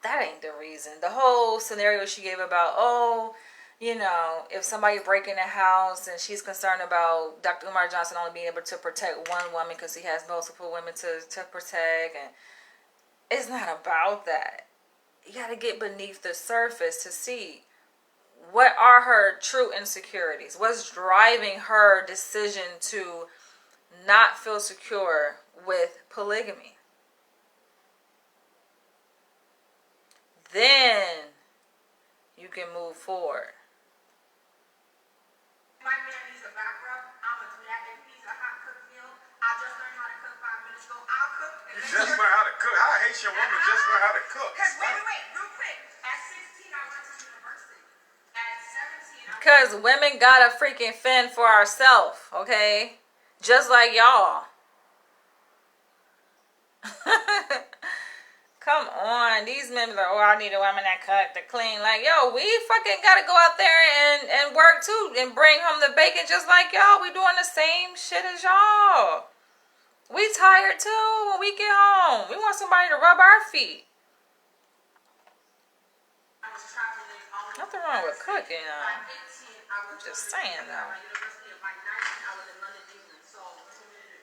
S1: That ain't the reason. The whole scenario she gave about, oh, you know, if somebody break in a house and she's concerned about Dr. Umar Johnson only being able to protect one woman because he has multiple women to protect. And it's not about that. You got to get beneath the surface to see what are her true insecurities. What's driving her decision to not feel secure with polygamy. Then you can move forward.
S3: My man needs a back rub, I'm going to do that. If he needs a hot cooked meal, I just learned how to cook 5 minutes ago. I'll cook.
S2: You just learn how to cook. How a Haitian woman just learn how to cook?
S3: Because wait, real quick. At 16, I went to university. At 17,
S1: Because women gotta freaking fend for ourselves, okay? Just like y'all. Come on. These men be like, oh, I need a woman that cook, to clean. Like, yo, we fucking gotta go out there and work too and bring home the bacon just like y'all. We doing the same shit as y'all. We tired too when we get home. We want somebody to rub our feet.
S3: I was traveling all over.
S1: Nothing wrong with cooking.
S3: By 18, I was
S1: Just saying though.
S3: at my university. By 19, I was in London, England. So, what you want me to do?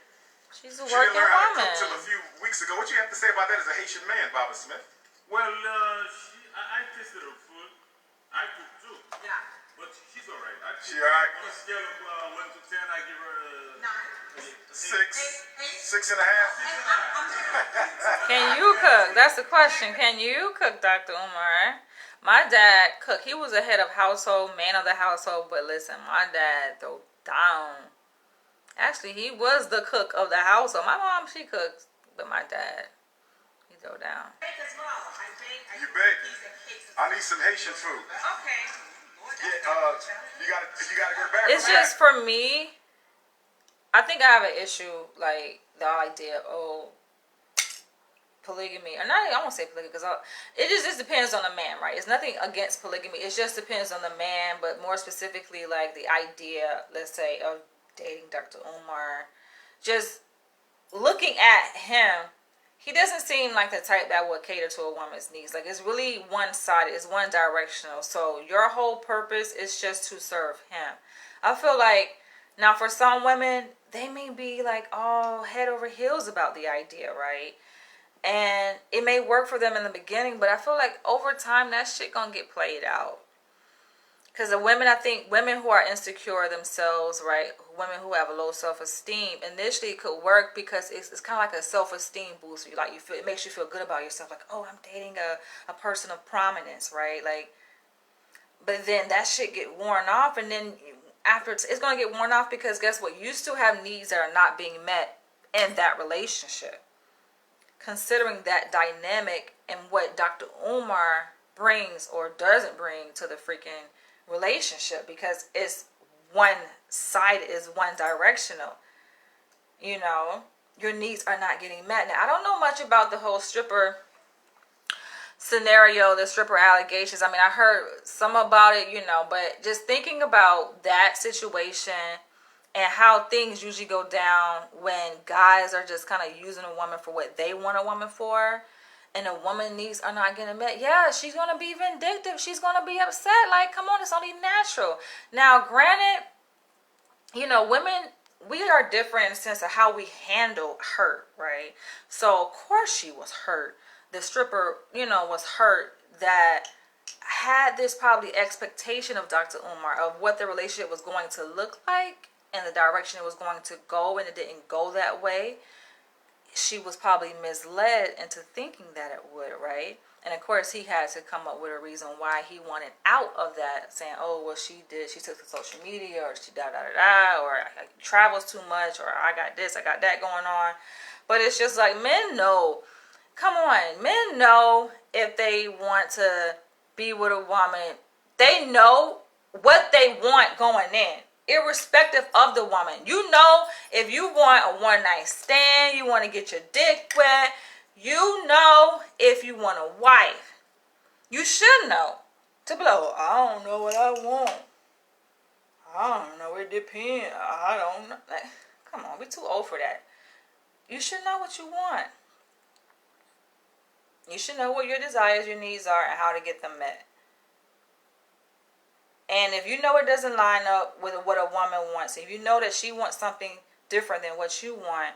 S1: What you She's a
S2: She didn't
S1: working
S2: learn how to
S1: woman.
S2: cook till a few weeks ago. What you have to say about that as a Haitian man, Baba Smith?
S4: Well, I tasted her food. I cook too.
S3: Yeah.
S4: But she's alright. I
S2: She alright?
S4: On a scale of 1 to 10, I give her
S2: Six and a half.
S1: Can you cook? That's the question. Can you cook, Dr. Umar? My dad cooked. He was a head of household, man of the household. But listen, my dad threw down. Actually, he was the cook of the household. My mom, she cooks, but my dad, he threw down.
S3: Bake as well. I bake. I
S2: You
S3: do
S2: bake?
S3: cookies and cakes as
S2: I need some Haitian food.
S3: well. Okay. Lord, that's
S2: Yeah, you gotta go back.
S1: It's just for me. I think I have an issue, like the idea of polygamy, or not. I won't say polygamy because it just depends on the man, right? It's nothing against polygamy. It just depends on the man, but more specifically, like the idea, let's say, of dating Dr. Umar. Just looking at him, he doesn't seem like the type that would cater to a woman's needs. Like, it's really one-sided. It's one-directional. So your whole purpose is just to serve him. I feel like, now for some women, they may be like all head over heels about the idea, right? And it may work for them in the beginning, but I feel like over time, that shit gonna get played out. Because the women, I think, women who are insecure themselves, right? Women who have a low self-esteem, initially it could work because it's kind of like a self-esteem boost. You feel, it makes you feel good about yourself. Like, oh, I'm dating a person of prominence, right? Like, but then that shit get worn off, and then after it's going to get worn off because guess what? You still have needs that are not being met in that relationship. Considering that dynamic and what Dr. Umar brings or doesn't bring to the freaking relationship, because it's one-sided, is one-directional. You know, your needs are not getting met. Now, I don't know much about the whole stripper scenario, the stripper allegations. I mean, I heard some about it, you know, but just thinking about that situation and how things usually go down when guys are just kind of using a woman for what they want a woman for, and a woman's needs are not getting met. Yeah, she's going to be vindictive. She's going to be upset. Like, come on, it's only natural. Now, granted, you know, women, we are different in the sense of how we handle hurt, right? So, of course she was hurt. The stripper, you know, was hurt that had this probably expectation of Dr. Umar of what the relationship was going to look like and the direction it was going to go, and it didn't go that way. She was probably misled into thinking that it would, right? And of course, he had to come up with a reason why he wanted out of that, saying, oh, well, she took to social media, or she da-da-da-da, or I travels too much, or I got this, I got that going on. But it's just like, men know, come on, men know if they want to be with a woman, they know what they want going in, irrespective of the woman. You know, if you want a one-night stand, you want to get your dick wet, you know if you want a wife. You should know. To blow, I don't know what I want. I don't know, it depends. I don't know. Like, come on, we're too old for that. You should know what you want. You should know what your desires, your needs are, and how to get them met. And if you know it doesn't line up with what a woman wants, if you know that she wants something different than what you want,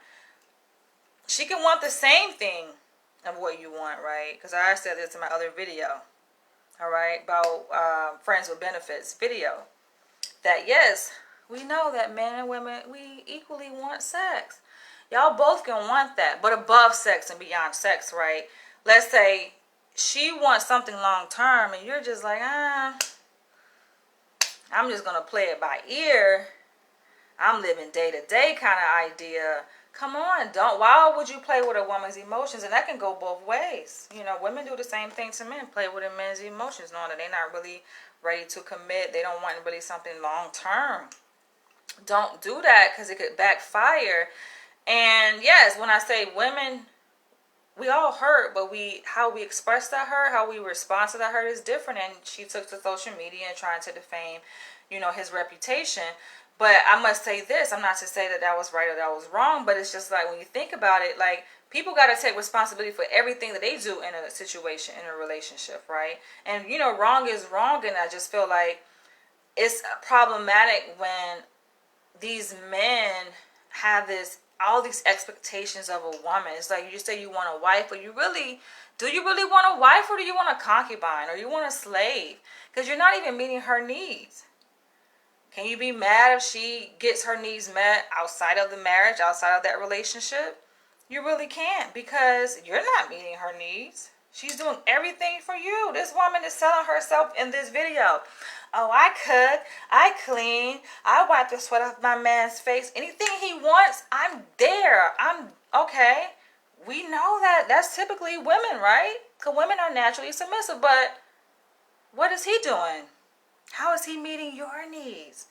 S1: she can want the same thing of what you want, right? Because I said this in my other video, all right, about friends with benefits video, that yes, we know that men and women, we equally want sex. Y'all both can want that, but above sex and beyond sex, right? Let's say she wants something long term and you're just like, I'm just going to play it by ear. I'm living day to day kind of idea. Come on, why would you play with a woman's emotions? And that can go both ways. You know, women do the same thing to men, play with a man's emotions, knowing that they're not really ready to commit. They don't want really something long term. Don't do that because it could backfire. And yes, when I say women, we all hurt, but how we express that hurt, how we respond to that hurt is different. And she took to social media and trying to defame, you know, his reputation. But I must say this, I'm not to say that was right or that was wrong, but it's just like when you think about it, like people got to take responsibility for everything that they do in a situation, in a relationship, right? And, you know, wrong is wrong. And I just feel like it's problematic when these men have this all these expectations of a woman. It's like you say you want a wife, but do you really want a wife, or do you want a concubine, or you want a slave? Because you're not even meeting her needs. Can you be mad if she gets her needs met outside of the marriage, outside of that relationship? You really can't, because you're not meeting her needs. She's doing everything for you. This woman is selling herself in this video. Oh, I cook, I clean, I wipe the sweat off my man's face. Anything he wants, I'm there. I'm okay. We know that that's typically women, right? Because women are naturally submissive. But what is he doing? How is he meeting your needs?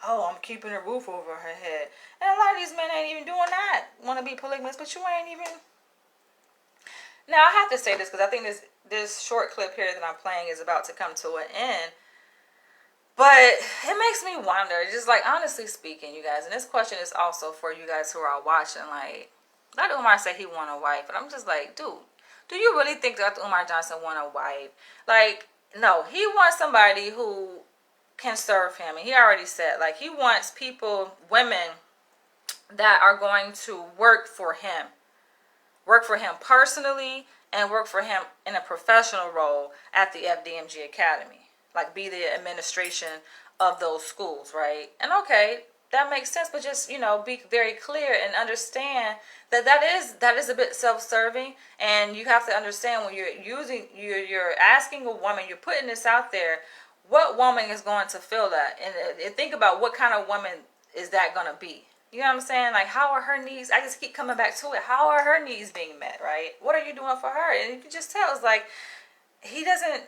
S1: Oh, I'm keeping a roof over her head. And a lot of these men ain't even doing that. Want to be polygamous, but you ain't even. Now, I have to say this because I think this short clip here that I'm playing is about to come to an end. But it makes me wonder, just like honestly speaking, you guys, and this question is also for you guys who are watching, like, Dr. Umar said he want a wife, and I'm just like, dude, do you really think Dr. Umar Johnson want a wife? Like, no, he wants somebody who can serve him, and he already said, like, he wants people, women, that are going to work for him personally, and work for him in a professional role at the FDMG Academy. Like, be the administration of those schools, right? And okay, that makes sense, but just, be very clear and understand that is a bit self-serving, and you have to understand when you're asking a woman, you're putting this out there, what woman is going to feel that? And think about what kind of woman is that going to be? You know what I'm saying? Like, how are her needs? I just keep coming back to it. How are her needs being met, right? What are you doing for her? And you can just tell, it's like, he doesn't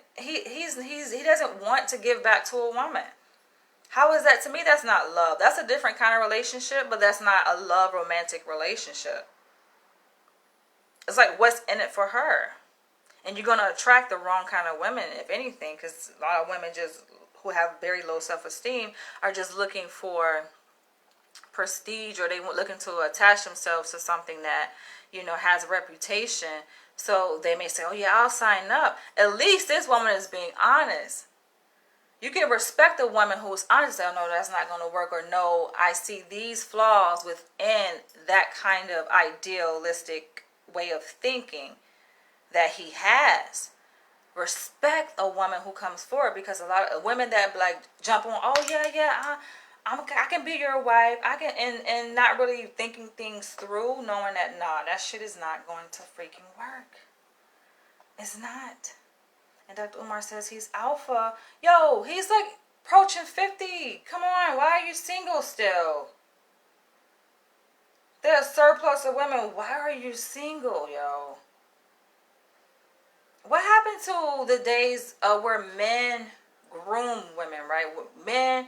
S1: want to give back to a woman. How is that? To me, that's not love. That's a different kind of relationship, but that's not a love romantic relationship. It's like, what's in it for her? And you're going to attract the wrong kind of women, if anything, because a lot of women who have very low self-esteem are just looking for prestige, or they looking to attach themselves to something that, has a reputation. So they may say, oh yeah, I'll sign up. At least this woman is being honest. You can respect a woman who's honest. Oh no, that's not going to work. Or no, I see these flaws within that kind of idealistic way of thinking that he has. Respect a woman who comes forward, because a lot of women that like jump on, oh yeah, I can be your wife. I can, and not really thinking things through, knowing that that shit is not going to freaking work. It's not. And Dr. Umar says he's alpha. Yo, he's like approaching 50. Come on, why are you single still? There's a surplus of women. Why are you single, yo? What happened to the days where men groom women, right? Men,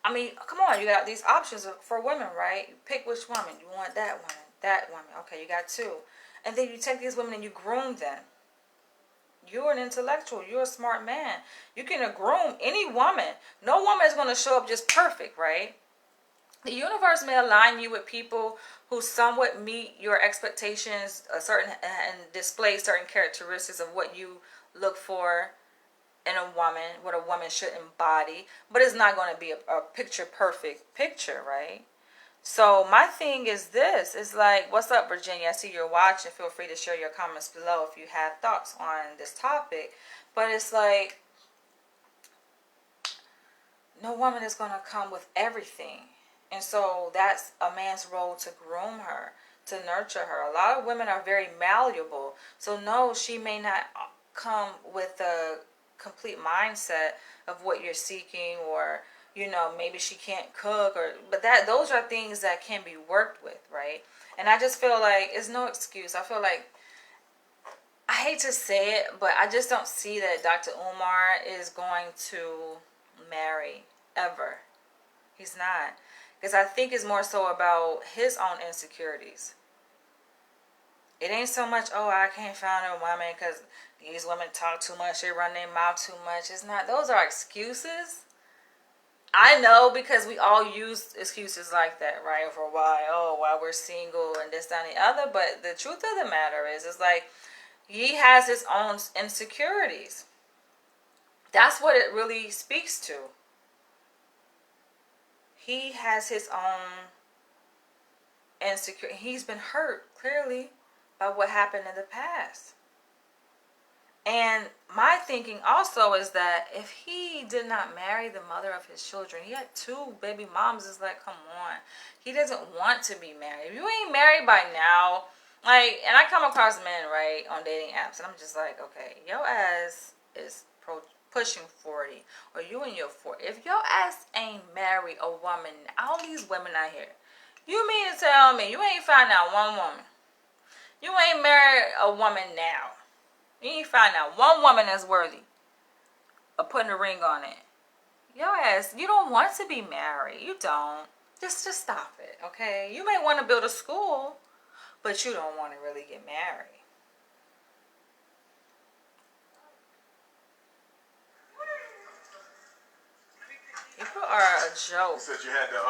S1: I mean, come on, you got these options for women, right? You pick which woman. You want that woman. Okay, you got two. And then you take these women and you groom them. You're an intellectual. You're a smart man. You can groom any woman. No woman is going to show up just perfect, right? The universe may align you with people who somewhat meet your expectations, and display certain characteristics of what you look for in a woman, what a woman should embody, but it's not going to be a picture perfect picture, right? So my thing is this, is like, what's up, Virginia? I see you're watching. Feel free to share your comments below if you have thoughts on this topic. But it's like, no woman is going to come with everything. And so that's a man's role, to groom her, to nurture her. A lot of women are very malleable. So no, she may not come with a complete mindset of what you're seeking, or maybe she can't cook, but those are things that can be worked with, right? And I just feel like it's no excuse. I feel like, I hate to say it, but I just don't see that Dr. Umar is going to marry ever. He's not. Because I think it's more so about his own insecurities. It ain't so much, oh, I can't find a woman because these women talk too much, they run their mouth too much. It's not. Those are excuses. I know, because we all use excuses like that, right? For why we're single and this, that, and the other. But the truth of the matter is, it's like, he has his own insecurities. That's what it really speaks to. He has his own insecure. He's been hurt, clearly, by what happened in the past. And my thinking also is that if he did not marry the mother of his children, he had 2 baby moms. It's like, come on. He doesn't want to be married. If you ain't married by now, like, and I come across men, right, on dating apps, and I'm just like, okay, your ass is pushing 40, or you in your 40. If your ass ain't married a woman, all these women out here, you mean to tell me you ain't found out one woman? You ain't married a woman now. You ain't find out one woman that's worthy of putting a ring on it. Your ass, you don't want to be married. You don't. Just stop it, okay? You may want to build a school, but you don't want to really get married. People are a joke.
S2: You said you had to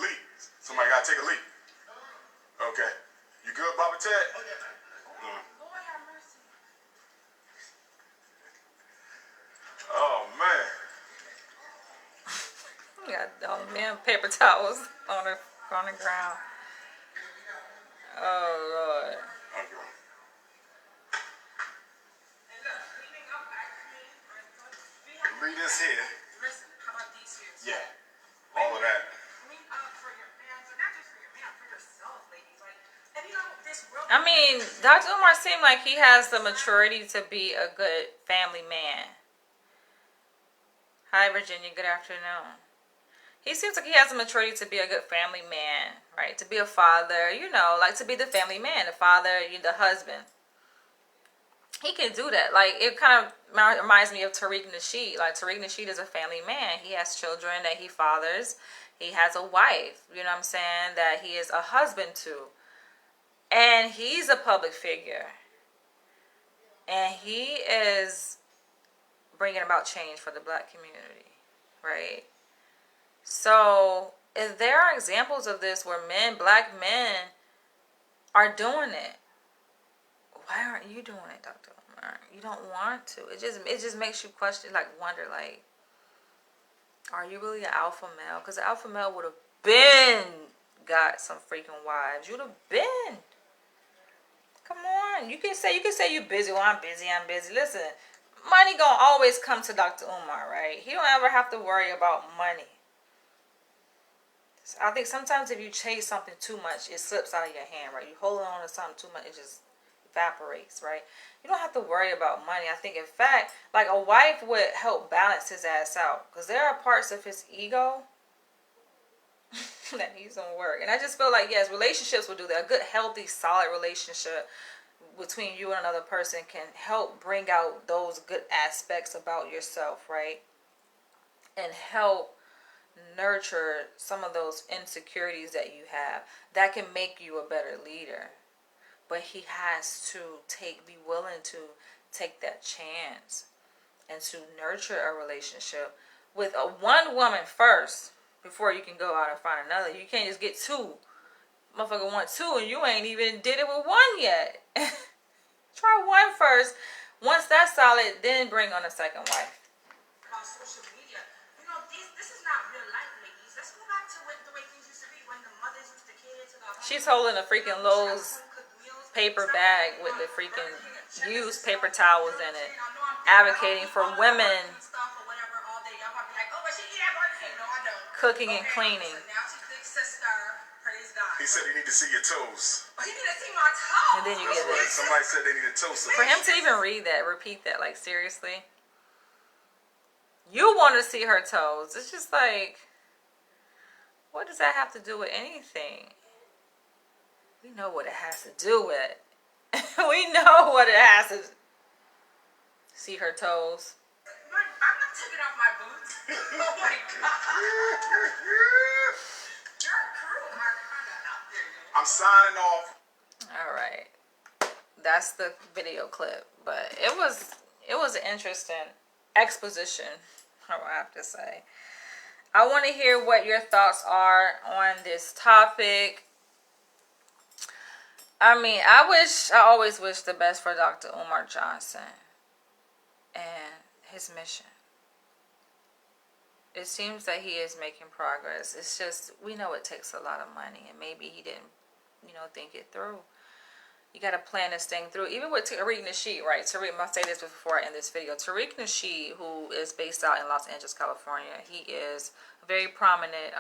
S2: leap. Somebody got to take a leap. Okay. You good, Baba Ted?
S3: Lord have mercy.
S2: Oh, man.
S1: We got all the men paper towels on the ground. Oh, Lord.
S2: Okay.
S3: And look, cleaning up actually, we have
S2: Read this here.
S3: listen, how about these here?
S2: Yeah. All of that.
S3: Clean up for your man, so not just for your man, for yourself, ladies. Like, and you know, this world.
S1: I mean, Dr. Umar seemed like he has the maturity to be a good family man. Hi, Virginia. Good afternoon. He seems like he has the maturity to be a good family man, right? To be a father, you know, like to be the family man, the father, the husband. He can do that. Like, it kind of reminds me of Tariq Nasheed. Like, Tariq Nasheed is a family man. He has children that he fathers. He has a wife, you know what I'm saying, that he is a husband to. And he's a public figure. And he is bringing about change for the black community, right? So, if there are examples of this where black men are doing it, why aren't you doing it, Dr. Umar? You don't want to. It just makes you question, like, wonder, like, are you really an alpha male? Because the alpha male would have been got some freaking wives. You'd have been. Come on. You can say you're busy. Well, I'm busy. Listen, money gonna always come to Dr. Umar, right? He don't ever have to worry about money. I think sometimes if you chase something too much, it slips out of your hand, right? You holding on to something too much, it just evaporates, right? You don't have to worry about money. I think, in fact, like, a wife would help balance his ass out, because there are parts of his ego that needs some work. And I just feel like, yes, relationships will do that. A good, healthy, solid relationship between you and another person can help bring out those good aspects about yourself, right? And help nurture some of those insecurities that you have that can make you a better leader. But he has to be willing to take that chance and to nurture a relationship with one woman first before you can go out and find another. You can't just get 2. Motherfucker want 2 and you ain't even did it with 1 yet. Try 1 first. Once that's solid, then bring on a second wife.
S3: On social media, you know, this is not real life, ladies. Let's go back to the way things used to be when the mothers used to cater to the home.
S1: She's holding a freaking Lowe's paper bag with the freaking used paper towels in it, advocating for women cooking and cleaning.
S2: He said you need to see your toes.
S3: He need to see my toes.
S1: And then you get this.
S2: Somebody said they need a toe.
S1: For him to even read that, repeat that, like, seriously? You want to see her toes. It's just like, what does that have to do with anything? We know what it has to do with. We know what it has to see her toes.
S3: I'm not taking off my boots. Oh my God. You're a crew. Out there.
S2: I'm signing off.
S1: All right. That's the video clip. But it was an interesting exposition, I would have to say. I want to hear what your thoughts are on this topic. I mean, I always wish the best for Dr. Umar Johnson and his mission. It seems that he is making progress. It's just, we know it takes a lot of money, and maybe he didn't, think it through. You got to plan this thing through. Even with Tariq Nasheed, right? Tariq, I'm going to say this before I end this video. Tariq Nasheed, who is based out in Los Angeles, California, he is a very prominent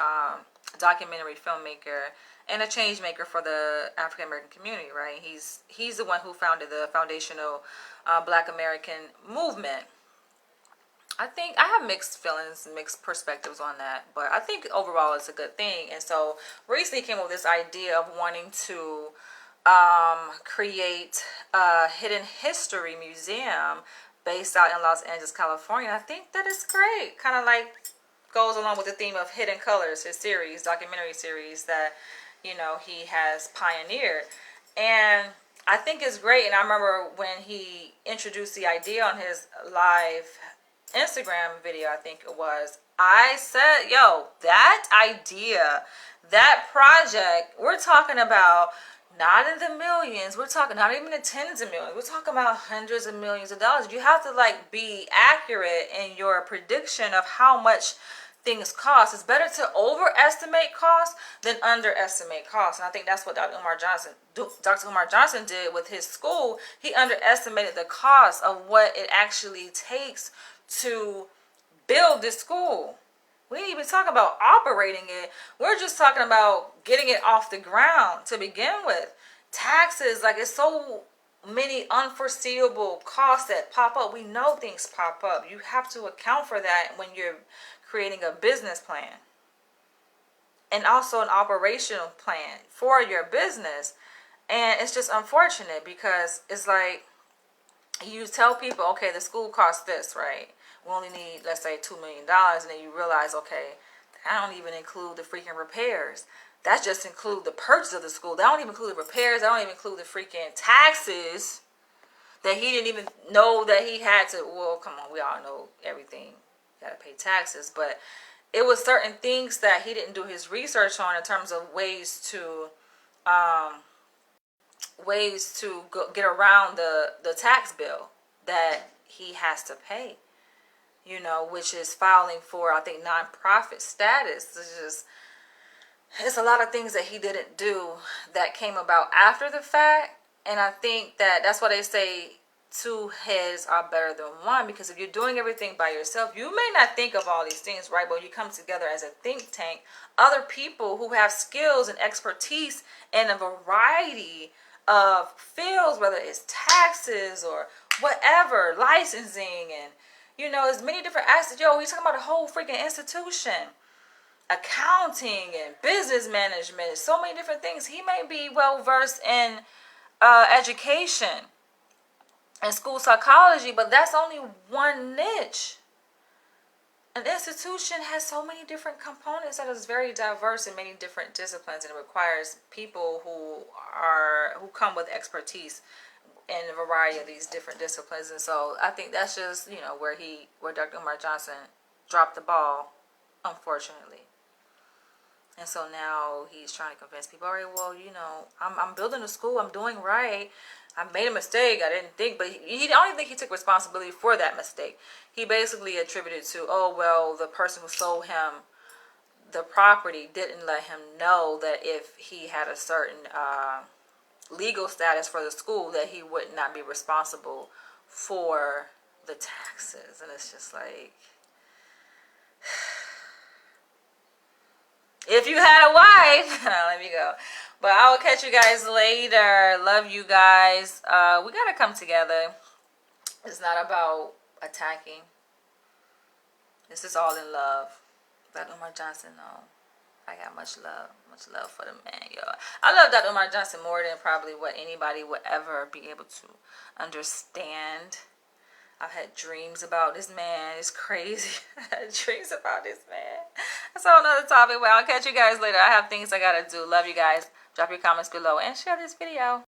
S1: documentary filmmaker and a change maker for the African American community, right? He's the one who founded the foundational Black American movement. I think I have mixed feelings, mixed perspectives on that, but I think overall it's a good thing. And so recently came up with this idea of wanting to create a hidden history museum based out in Los Angeles, California. I think that is great. Kind of like goes along with the theme of Hidden Colors, his series, documentary series that, he has pioneered. And I think it's great. And I remember when he introduced the idea on his live Instagram video, I think it was, I said, yo, that idea, that project, we're talking about not in the millions, we're talking not even the tens of millions, we're talking about hundreds of millions of dollars. You have to be accurate in your prediction of how much things cost. It's better to overestimate costs than underestimate costs. And I think that's what Dr. Umar Johnson did with his school. He underestimated the cost of what it actually takes to build this school. We didn't even talk about operating it. We're just talking about getting it off the ground to begin with. Taxes, it's so many unforeseeable costs that pop up. We know things pop up. You have to account for that when you're creating a business plan. And also an operational plan for your business. And it's just unfortunate because it's like you tell people, okay, the school costs this, right? We only need, let's say, $2 million. And then you realize, okay, I don't even include the freaking repairs. That just include the purchase of the school. That don't even include the repairs. That don't even include the freaking taxes that he didn't even know that he had to. Well, come on, we all know everything. You got to pay taxes. But it was certain things that he didn't do his research on in terms of ways to get around the tax bill that he has to pay. Which is filing for, I think, nonprofit status. It's a lot of things that he didn't do that came about after the fact. And I think that's why they say two heads are better than one. Because if you're doing everything by yourself, you may not think of all these things, right? But when you come together as a think tank, other people who have skills and expertise in a variety of fields, whether it's taxes or whatever, licensing and there's many different aspects. Yo, we're talking about a whole freaking institution. Accounting and business management. So many different things. He may be well versed in education and school psychology, but that's only one niche. An institution has so many different components that is very diverse in many different disciplines, and it requires people who come with expertise in a variety of these different disciplines. And so I think that's just, where Dr. Umar Johnson dropped the ball, unfortunately. And so now he's trying to convince people, all right, well, I'm building a school, I'm doing right. I made a mistake, I didn't think, but I don't even think he took responsibility for that mistake. He basically attributed to, the person who sold him the property didn't let him know that if he had a certain legal status for the school, that he would not be responsible for the taxes. And it's just like, if you had a wife, let me go. But I will catch you guys later. Love you guys. We gotta come together. It's not about attacking. This is all in love. Dr. Umar Johnson, no. I got much love for the man, yo. I love Dr. Umar Johnson more than probably what anybody would ever be able to understand. I've had dreams about this man. It's crazy. I had dreams about this man. That's a whole nother topic. Well, I'll catch you guys later. I have things I gotta do. Love you guys. Drop your comments below and share this video.